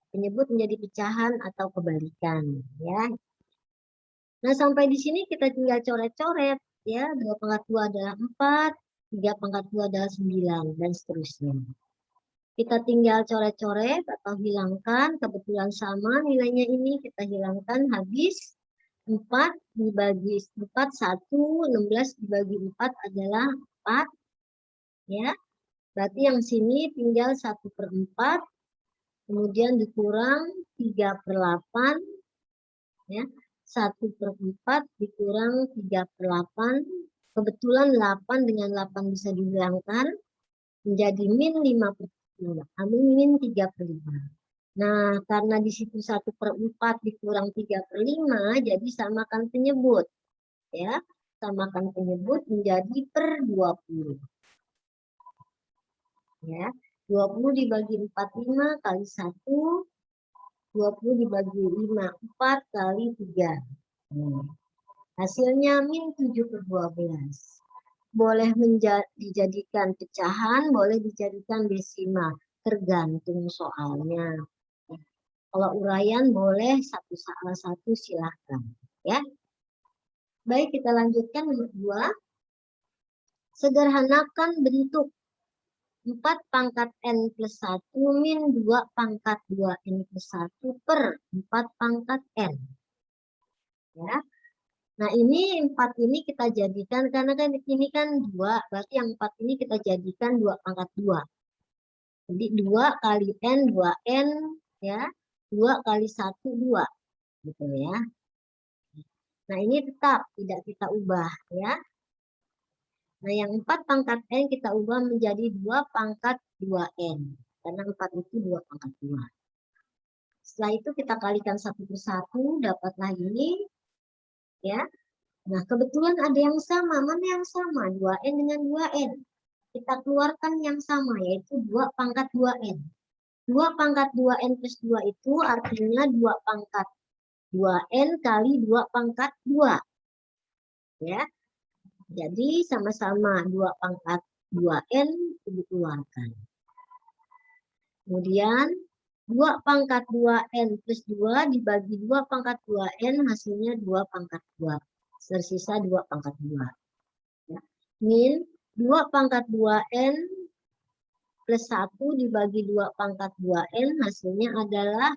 penyebut menjadi pecahan atau kebalikan ya. Nah, sampai di sini kita tinggal coret-coret ya, 2/2 adalah 4, 3/2 adalah 9 dan seterusnya. Kita tinggal coret-coret atau hilangkan, kebetulan sama nilainya ini, kita hilangkan habis 4 dibagi 4, 1, 16 dibagi 4 adalah 4. Ya, berarti yang sini tinggal 1/4, kemudian dikurang 3/8, ya, 1/4 dikurang 3/8, kebetulan 8 dengan 8 bisa dihilangkan, menjadi min 3/5. Nah, karena di situ 1/4 dikurang 3/5, jadi samakan penyebut. Ya, samakan penyebut menjadi per 20. Ya, 20 dibagi 4, 5 kali 1, 20 dibagi 5, 4 kali 3. Hasilnya min 7/12. Boleh dijadikan pecahan, boleh dijadikan desimal, tergantung soalnya. Kalau uraian boleh salah satu silakan. Ya. Baik, kita lanjutkan nomor 2. Sederhanakan bentuk 4/n plus 1 min 2/2n plus 1 per 4/n. Ya. Nah, ini 4 ini kita jadikan, karena kan ini kan 2, berarti yang 4 ini kita jadikan 2/2. Jadi 2 kali n, 2n, ya. 2 kali 1, 2. Gitu ya. Nah, ini tetap tidak kita ubah, ya. Nah, yang 4/n kita ubah menjadi 2/2n. Karena 4 itu 2/2. Setelah itu kita kalikan satu per satu, dapatlah ini. Ya. Nah, kebetulan ada yang sama. Mana yang sama? 2n dengan 2n. Kita keluarkan yang sama, yaitu 2/2n. 2/2n plus 2 itu artinya 2/2n kali 2/2. Ya. Jadi sama-sama 2/2n dikeluarkan. Kemudian 2/2n plus 2 dibagi 2/2n hasilnya 2/2. Tersisa 2/2. Ya. Min 2/2n plus 1 dibagi 2/2n hasilnya adalah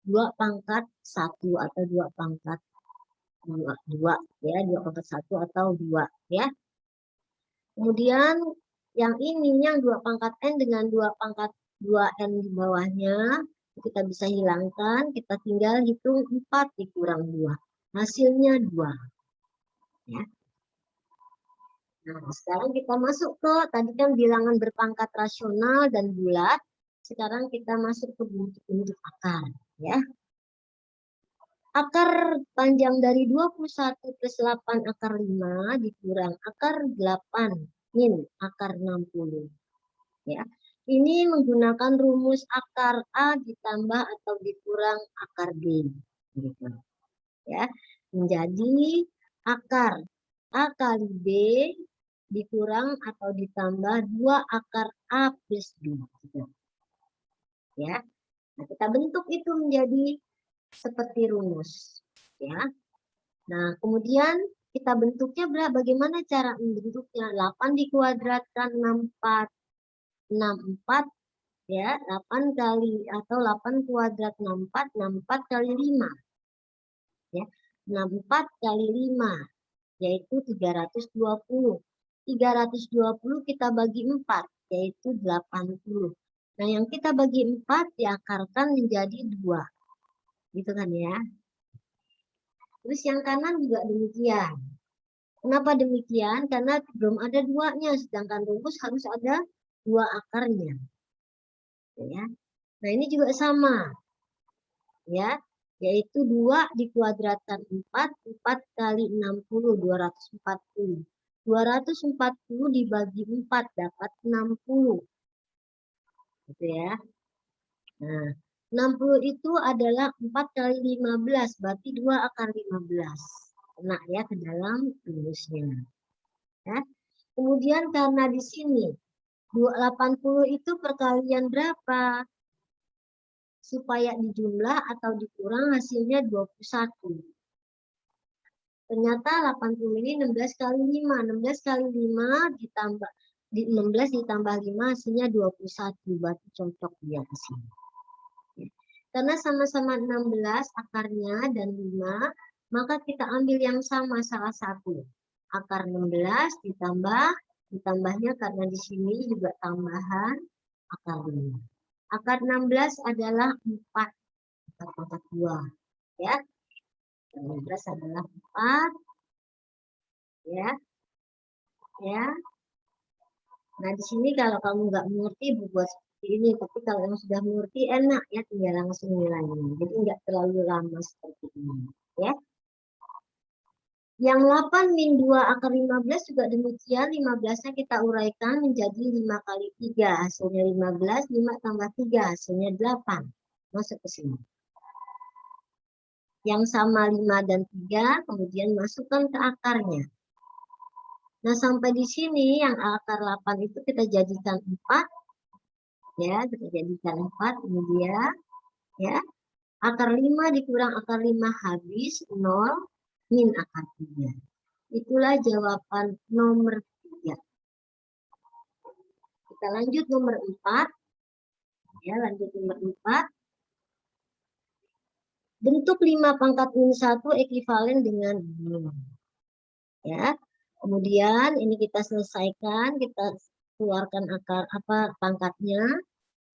2/1 atau 2/2 ya, 2/1 atau 2 ya. Kemudian yang ini yang 2/n dengan 2/2n di bawahnya kita bisa hilangkan, kita tinggal hitung 4 dikurang 2. Hasilnya 2. Ya. Nah, sekarang kita masuk ke, tadi kan bilangan berpangkat rasional dan bulat. Sekarang kita masuk ke bentuk-bentuk akar. Ya. Akar panjang dari 21 plus 8 akar 5 dikurang akar 8 min akar 60. Ya. Ini menggunakan rumus akar A ditambah atau dikurang akar B. Gitu. Ya. Menjadi akar A kali B dikurang atau ditambah 2 akar A plus B. Gitu. Ya. Nah, kita bentuk itu menjadi seperti rumus. Ya. Nah, kemudian kita bentuknya bagaimana cara membentuknya? 8 dikuadratkan 64. 64 ya, 8 kali atau 8 kuadrat 64, 64 kali 5. Ya. 64 kali 5 yaitu 320. 320 kita bagi 4 yaitu 80. Nah, yang kita bagi 4 diakarkan menjadi 2. Gitu kan ya. Terus yang kanan juga demikian. Kenapa demikian? Karena belum ada 2-nya, sedangkan rumus harus ada 2 akarnya. Ya. Nah, ini juga sama. Ya, yaitu 2 dikuadratkan 4, 4 kali 60, 240. 240 dibagi 4 dapat 60. Gitu ya. Nah, 60 itu adalah 4 kali 15, berarti 2 akar 15. Kena ya ke dalam rumusnya. Ya. Kemudian karena di sini 280 itu perkalian berapa? Supaya dijumlah atau dikurang hasilnya 21. Ternyata 80 ini 16 kali 5. 16 kali 5 ditambah 16 ditambah 5 hasilnya 21. Berarti cocok dia ke sini. Karena sama-sama 16 akarnya dan 5, maka kita ambil yang sama salah satu. Akar 16 ditambahnya karena di sini juga tambahan akar 5. Akar 16 adalah 4. Akar pangkat 2. Ya. 16 adalah 4. Ya. Ya. Nah, di sini kalau kamu nggak mengerti buat seperti ini, tapi kalau yang sudah mengerti enak ya, tinggal langsung nilainya. Jadi nggak terlalu lama seperti ini. Ya. Yang 8 min 2 akar 15 juga demikian, 15-nya kita uraikan menjadi 5 kali 3, hasilnya 15, 5 tambah 3, hasilnya 8. Masuk ke sini. Yang sama 5 dan 3, kemudian masukkan ke akarnya. Nah, sampai di sini yang akar 8 itu kita jadikan 4. Ya, kita jadikan 4. Ini dia. Ya. Akar 5 dikurang akar 5 habis 0 min akar 3. Itulah jawaban nomor 3. Kita lanjut nomor 4. Ya, lanjut nomor 4. Bentuk 5 pangkat min 1 ekuivalen dengan 0. Ya. Kemudian ini kita selesaikan, kita keluarkan akar pangkatnya,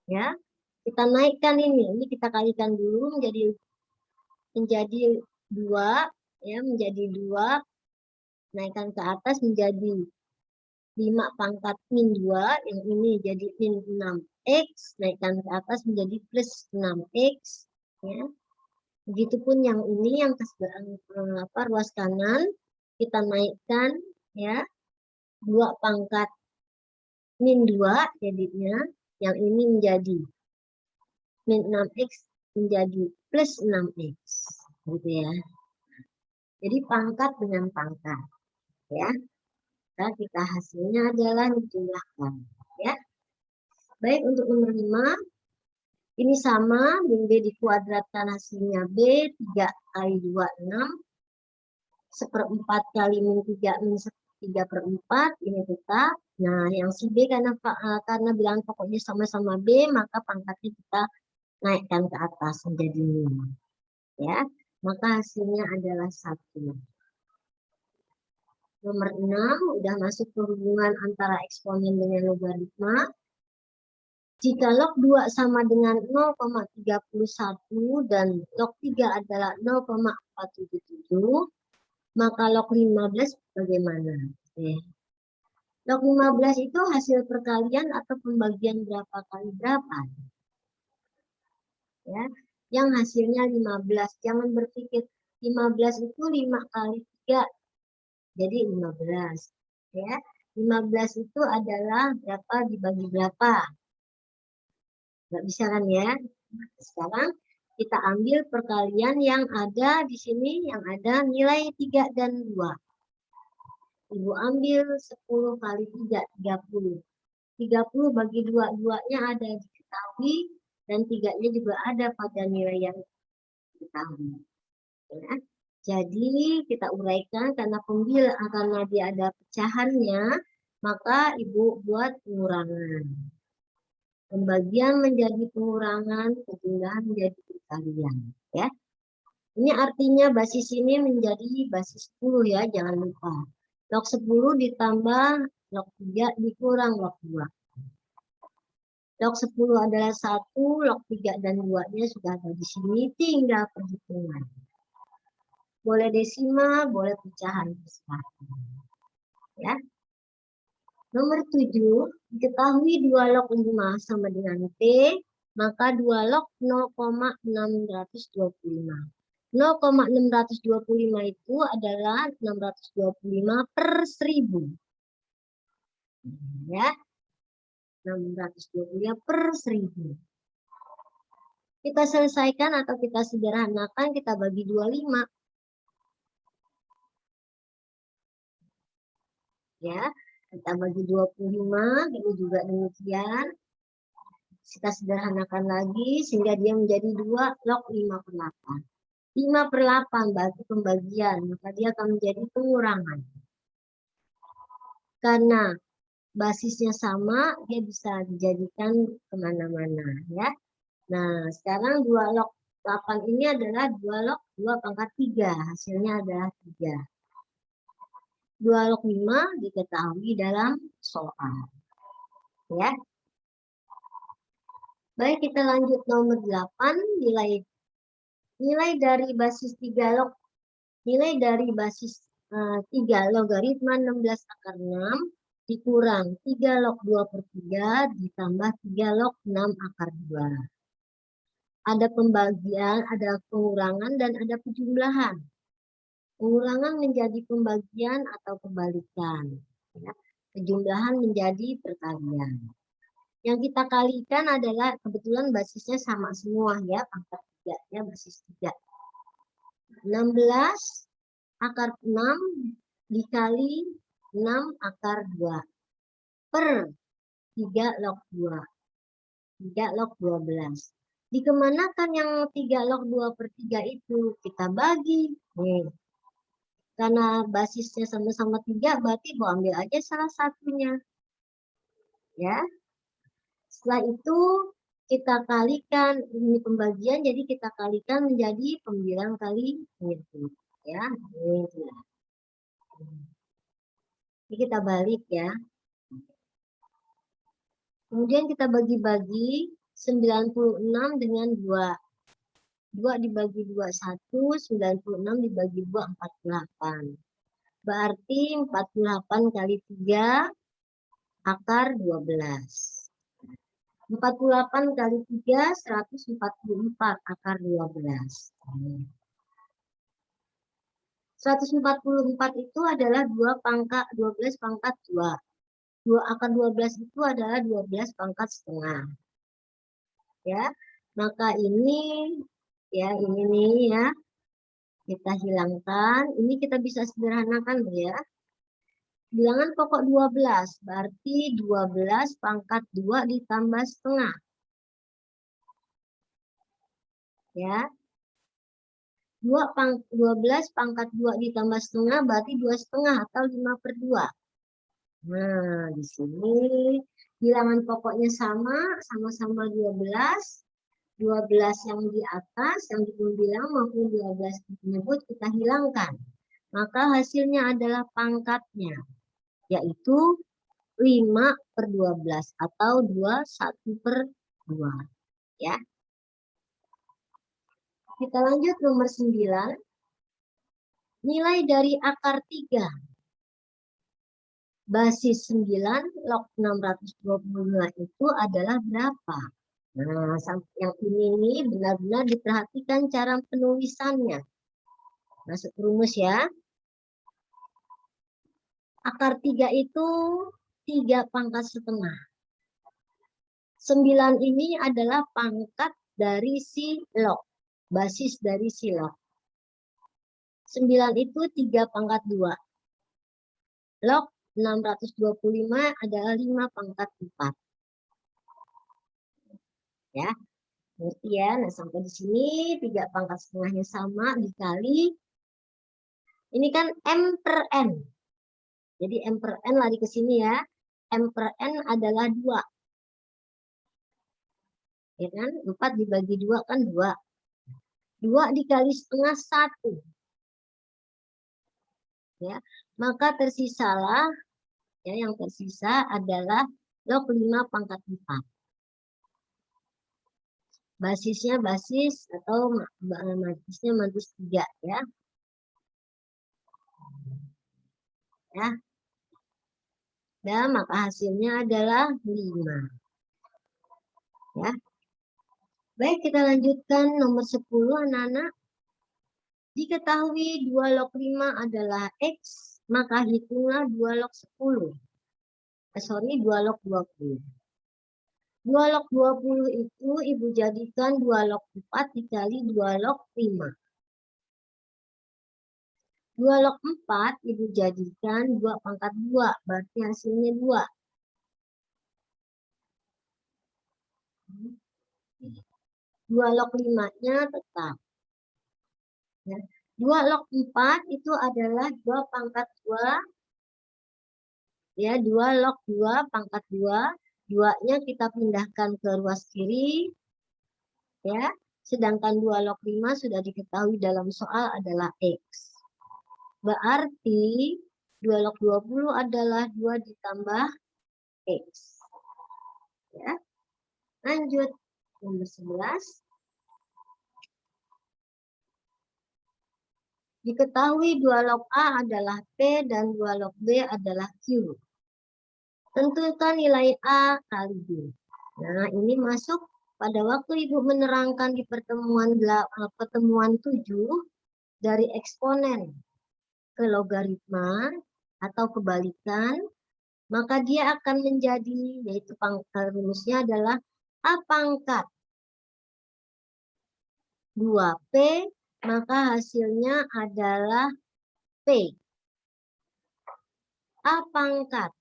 ya. Kita naikkan ini kita kalikan dulu menjadi 2, ya, menjadi 2. Naikkan ke atas menjadi 5 pangkat min 2, yang ini jadi min 6x, naikkan ke atas menjadi plus 6x, ya. Begitupun yang ini yang ruas kanan kita naikkan ya 2 pangkat min 2 jadinya, yang ini menjadi min 6x menjadi plus 6x gitu ya. Jadi pangkat dengan pangkat ya. Nah, kita hasilnya adalah dijumlahkan ya. Baik, untuk nomor 5 ini sama, min B dikuadratkan hasilnya B, 3 kali 2, 6. 1/4 kali min 3, min 3/4, ini tetap. Nah, yang si B karena bilangan pokoknya sama-sama B, maka pangkatnya kita naikkan ke atas menjadi min. Ya, maka hasilnya adalah 1. Nomor 6, udah masuk ke hubungan antara eksponen dengan logaritma. Jika log 2 sama dengan 0,31 dan log 3 adalah 0,477, maka log 15 bagaimana? Log 15 itu hasil perkalian atau pembagian berapa kali berapa? Ya, yang hasilnya 15. Jangan berpikir 15 itu 5 kali 3. Jadi 15. Ya, 15 itu adalah berapa dibagi berapa? Nggak bisa kan ya? Sekarang kita ambil perkalian yang ada di sini, yang ada nilai 3 dan 2. Ibu ambil 10 kali 3, 30. 30 bagi 2, 2-nya ada diketahui, dan 3-nya juga ada pada nilai yang diketahui. Ya. Jadi kita uraikan karena dia ada pecahannya, maka Ibu buat pengurangan. Pembagian menjadi pengurangan, penjumlahan menjadi perkalian. Ya. Ini artinya basis ini menjadi basis 10 ya, jangan lupa. Log 10 ditambah log 3 dikurang log 2. Log 10 adalah 1, log 3 dan 2-nya sudah ada di sini, tinggal perhitungan. Boleh desimal, boleh pecahan. Ya. Nomor 7, diketahui 2 log 5 sama dengan P, maka 2 log 0,625. 0,625 itu adalah 625 per 1000. Ya. 625 per 1000. Kita selesaikan atau kita sederhanakan, kita bagi 25. Ya, kita bagi 25, ini juga demikian. Kita sederhanakan lagi sehingga dia menjadi 2 log 5 per 8. 5 per 8 berarti pembagian, maka dia akan menjadi pengurangan. Karena basisnya sama, dia bisa dijadikan kemana-mana. Ya. Nah, sekarang 2 log 8 ini adalah 2 log 2 pangkat 3. Hasilnya adalah 3. 2 log 5 diketahui dalam soal. Ya. Baik, kita lanjut nomor 8, nilai dari basis 3 log, nilai dari basis 3 logaritma 16 akar 6 dikurang 3 log 2 per 3 ditambah 3 log 6 akar 2. Ada pembagian, ada pengurangan, dan ada penjumlahan. Pengurangan menjadi pembagian atau kebalikan. Ya. Penjumlahan menjadi perkalian. Yang kita kalikan adalah kebetulan basisnya sama semua ya, pangkat 3-nya basis 3. 16 akar 6 dikali 6 akar 2 per 3 log 2. 3 log 12. Dikemanakan yang 3 log 2 per 3 itu? Kita bagi. Nih. Karena basisnya sama-sama 3, berarti mau ambil aja salah satunya. Ya. Setelah itu kita kalikan, ini pembagian, jadi kita kalikan menjadi pembilang kali itu. Ya. Ini kita balik ya. Kemudian kita bagi-bagi 96 dengan 2. 2 dibagi 2, 1. 96 dibagi 2, 48. Berarti 48 kali 3 akar 12. 48 kali 3, 144 akar 12. 144 itu adalah 2 pangkat 12 pangkat 2. 2 akar 12 itu adalah 12 pangkat setengah. Ya, maka ini ya, ini nih ya. Kita hilangkan, ini kita bisa sederhanakan ya. Bilangan pokok 12, berarti 12 pangkat 2 ditambah setengah. Ya. 12 pangkat 2 ditambah setengah berarti 2 setengah atau 5 per 2. Nah, di sini bilangan pokoknya sama-sama 12. 12 yang di atas, yang dibilang maupun 12 menyebut kita hilangkan. Maka hasilnya adalah pangkatnya, yaitu 5 per 12 atau 21 per 2. Ya. Kita lanjut nomor 9. Nilai dari akar 3. Basis 9 log 625 itu adalah berapa? Nah, yang ini benar-benar diperhatikan cara penulisannya. Masuk rumus ya. Akar 3 itu 3 pangkat setengah. 9 ini adalah pangkat dari si log. Basis dari si log. 9 itu 3 pangkat 2. Log 625 adalah 5 pangkat 4. Ya, ngerti ya? Nah, sampai di sini 3 pangkat setengahnya sama dikali. Ini kan M per N. Jadi M per N lari ke sini ya. M per N adalah 2. Ya kan? 4 dibagi 2 kan 2. 2 dikali setengah 1. Ya, maka tersisalah, ya, yang tersisa adalah log 5 pangkat 4. Basisnya basis atau matisnya matis 3 ya. Ya. Dan maka hasilnya adalah 5. Ya. Baik, kita lanjutkan nomor 10 anak-anak. Diketahui 2 log 5 adalah X, maka hitunglah 2 log 10. 2 log 20. 2 log 20 itu Ibu jadikan 2 log 4 dikali 2 log 5. 2 log 4 Ibu jadikan 2 pangkat 2, berarti hasilnya 2. 2 log 5-nya tetap. Ya. 2 log 4 itu adalah 2 pangkat 2. Ya, 2 log 2 pangkat 2. 2-nya kita pindahkan ke ruas kiri. Ya, sedangkan 2 log 5 sudah diketahui dalam soal adalah X. Berarti 2 log 20 adalah 2 ditambah X. Ya. Lanjut nomor 11. Diketahui 2 log A adalah P dan 2 log B adalah Q. Tentukan nilai A kali B. Nah, ini masuk pada waktu Ibu menerangkan di pertemuan 7 dari eksponen ke logaritma atau kebalikan, maka dia akan menjadi, yaitu pangkat rumusnya adalah A pangkat 2P, maka hasilnya adalah P. A pangkat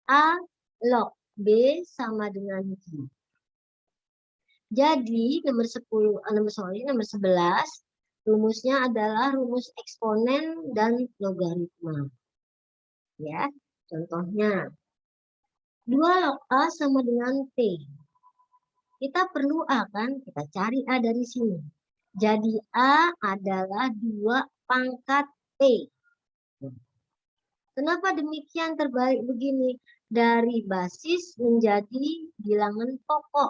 A log B sama dengan Q. Jadi nomor 11 rumusnya adalah rumus eksponen dan logaritma. Ya, contohnya 2 log A sama dengan P. Kita perlu A kan? Kita cari A dari sini. Jadi A adalah 2 pangkat P. Kenapa demikian terbalik begini? Dari basis menjadi bilangan pokok.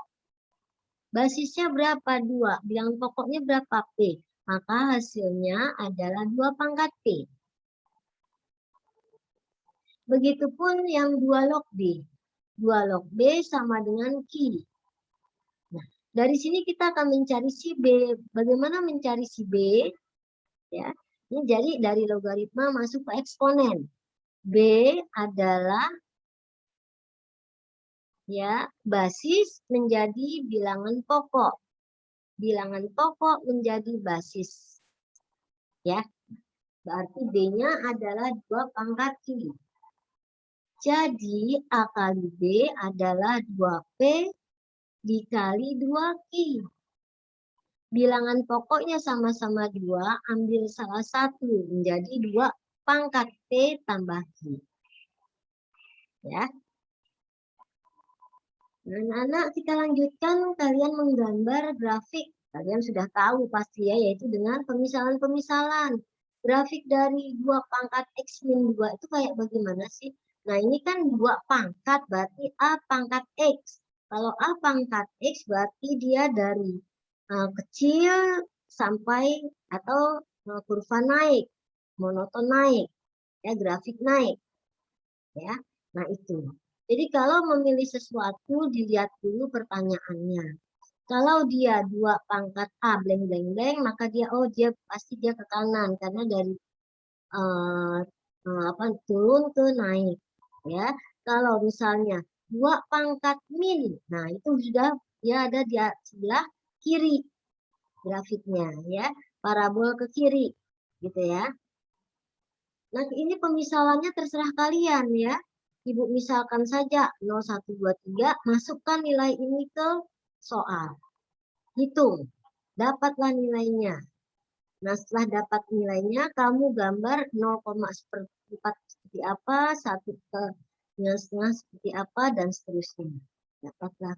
Basisnya berapa? 2. Bilangan pokoknya berapa? P. Maka hasilnya adalah 2 pangkat P. Begitupun yang 2 log B. 2 log B sama dengan Q. Nah, dari sini kita akan mencari si B. Bagaimana mencari si B? Ya, ini jadi dari logaritma masuk ke eksponen. B adalah, ya, basis menjadi bilangan pokok. Bilangan pokok menjadi basis. Ya. Berarti B-nya adalah 2 pangkat Q. Jadi A kali B adalah 2P dikali 2Q. Bilangan pokoknya sama-sama 2, ambil salah satu menjadi 2 pangkat P tambah Q. Ya. Anak-anak, kita lanjutkan, kalian menggambar grafik. Kalian sudah tahu pasti ya, yaitu dengan pemisahan-pemisahan. Grafik dari 2 pangkat X min 2 itu kayak bagaimana sih? Nah, ini kan 2 pangkat, berarti A pangkat X. Kalau A pangkat X berarti dia dari kecil sampai atau kurva naik, monoton naik, ya, grafik naik. Ya. Nah, itu. Jadi kalau memilih sesuatu dilihat dulu pertanyaannya. Kalau dia 2 pangkat A blank blank blank, maka dia pasti dia ke kanan karena dari turun ke naik, ya. Kalau misalnya 2 pangkat min, nah itu sudah dia ada di sebelah kiri grafiknya, ya, parabol ke kiri, gitu ya. Nah, ini pemisalannya terserah kalian ya. Ibu misalkan saja 0, 1, 2, 3, masukkan nilai ini ke soal. Hitung, dapatlah nilainya. Nah, setelah dapat nilainya, kamu gambar 0,4 seperti apa, 1 ke setengah seperti apa, dan seterusnya. Dapatlah.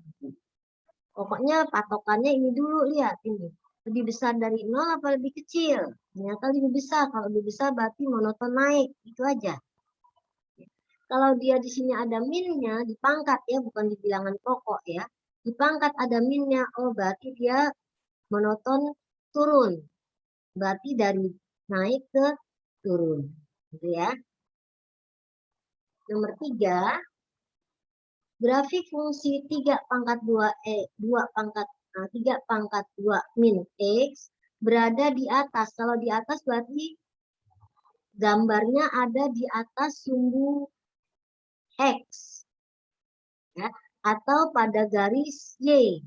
Pokoknya patokannya ini dulu, lihat ini. Lebih besar dari 0 apa lebih kecil? Ternyata lebih besar. Kalau lebih besar berarti monoton naik. Itu aja. Kalau dia di sini ada minnya, di pangkat ya, bukan di bilangan pokok ya. Di pangkat ada minnya, oh berarti dia monoton turun. Berarti dari naik ke turun. Gitu ya. Nomor 3, grafik fungsi 3 pangkat 2 3 pangkat 2 min X berada di atas. Kalau di atas berarti gambarnya ada di atas sumbu X. Ya, atau pada garis Y,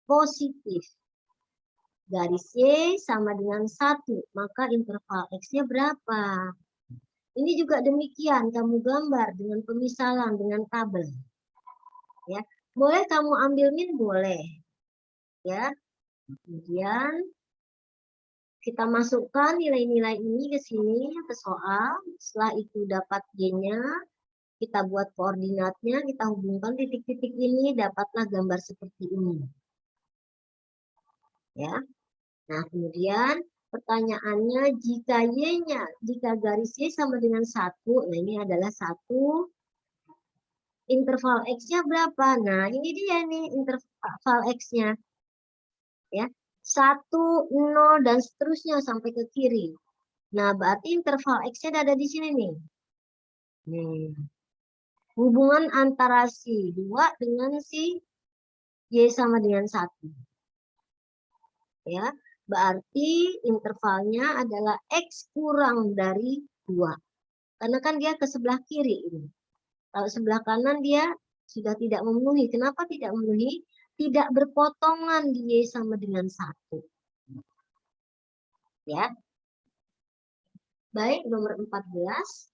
positif. Garis Y sama dengan 1, maka interval X-nya berapa? Ini juga demikian, kamu gambar dengan pemisalan, dengan tabel. Ya, boleh kamu ambil min, boleh. Ya, kemudian kita masukkan nilai-nilai ini ke sini, ke soal. Setelah itu dapat Y-nya, kita buat koordinatnya, kita hubungkan titik-titik ini, dapatlah gambar seperti ini. Ya. Nah, kemudian pertanyaannya, jika Y-nya, jika garis Y sama dengan 1, nah ini adalah 1, interval X-nya berapa? Nah, ini dia nih interval X-nya. Ya, 1, 0, dan seterusnya sampai ke kiri. Nah, berarti interval X-nya ada di sini nih. Nih. Hubungan antara si 2 dengan si Y sama dengan 1. Ya, berarti intervalnya adalah X kurang dari 2. Karena kan dia ke sebelah kiri ini. Kalau sebelah kanan dia sudah tidak memenuhi. Kenapa tidak memenuhi? Tidak berpotongan di Y sama dengan 1. Ya. Baik, nomor 14.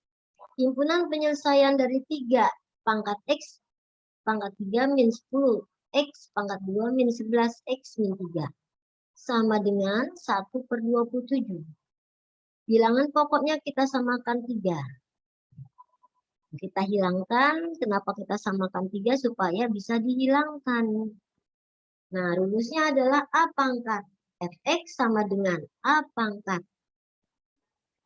Himpunan penyelesaian dari 3 pangkat X pangkat 3 min 10 X pangkat 2 min 11 X min 3 sama dengan 1/27. Bilangan pokoknya kita samakan 3. Kita hilangkan, kenapa kita samakan 3? Supaya bisa dihilangkan. Nah, rumusnya adalah A pangkat Fx sama dengan A pangkat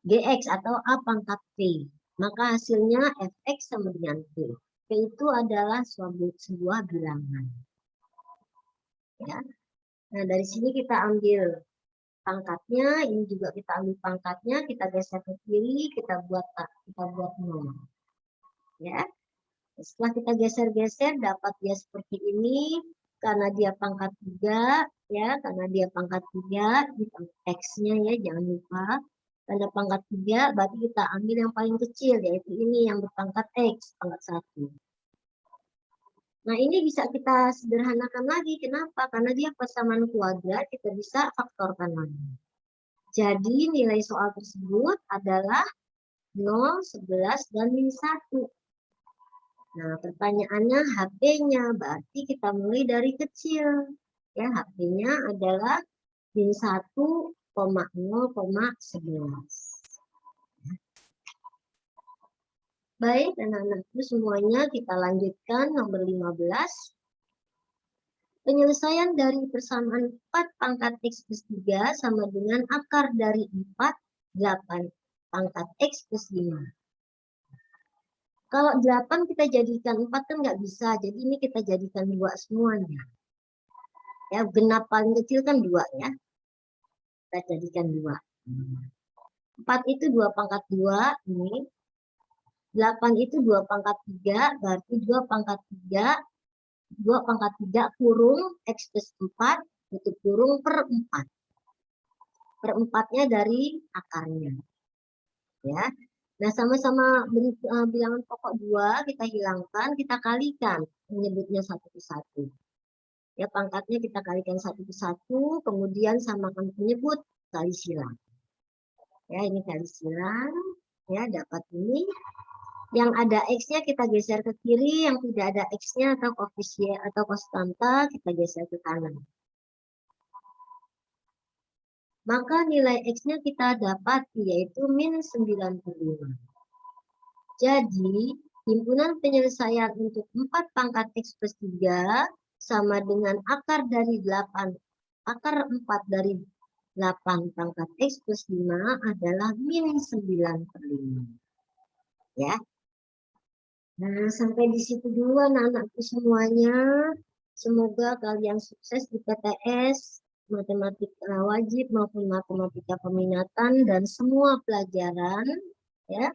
Gx atau A pangkat P. Maka hasilnya Fx sama dengan P. P itu adalah sebuah bilangan. Ya. Nah, dari sini kita ambil pangkatnya, ini juga kita ambil pangkatnya, kita geser ke kiri, kita buat 0. Ya. Setelah kita geser-geser, dapat dia seperti ini, karena dia pangkat 3, ya, karena dia pangkat 3, di X-nya ya, jangan lupa. Karena pangkat 3, berarti kita ambil yang paling kecil, yaitu ini yang berpangkat X, pangkat 1. Nah, ini bisa kita sederhanakan lagi. Kenapa? Karena dia persamaan kuadrat, kita bisa faktorkan lagi. Jadi, nilai soal tersebut adalah 0, 11, dan min 1. Nah, pertanyaannya HP-nya, berarti kita mulai dari kecil. Ya, HP-nya adalah min 1,0,11. Baik, anak-anakku semuanya kita lanjutkan nomor 15. Penyelesaian dari persamaan 4 pangkat X plus 3 sama dengan akar dari 4, 8 pangkat X plus 5. Kalau 8 kita jadikan 4 kan nggak bisa, jadi ini kita jadikan 2 semuanya. Ya, genap paling kecil kan 2 ya. Kita jadikan 2. 4 itu 2 pangkat 2, ini. 8 itu 2 pangkat 3, berarti 2 pangkat 3, 2 pangkat 3 kurung X plus 4, tutup kurung per 4. Per 4-nya dari akarnya. Ya. Nah, sama-sama bilangan pokok 2, kita hilangkan, kita kalikan, menyebutnya satu ke satu. Ya, pangkatnya kita kalikan satu ke satu, kemudian samakan penyebut kali silang. Ya, ini kali silang. Ya, dapat ini. Yang ada X-nya kita geser ke kiri, yang tidak ada X-nya atau koefisien atau konstanta kita geser ke kanan. Maka nilai X-nya kita dapat yaitu min 95. Jadi, himpunan penyelesaian untuk 4 pangkat X plus 3 sama dengan akar dari 8, akar 4 dari 8 pangkat X plus 5 adalah min 9/5. Ya. Nah, sampai di situ dulu anak-anakku semuanya. Semoga kalian sukses di PTS, matematika wajib maupun matematika peminatan dan semua pelajaran. Ya,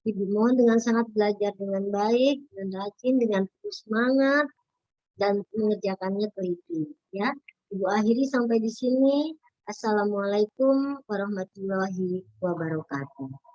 Ibu mohon dengan sangat belajar dengan baik dan rajin dengan penuh semangat dan mengerjakannya teliti. Ya, Ibu akhiri sampai di sini. Assalamualaikum warahmatullahi wabarakatuh.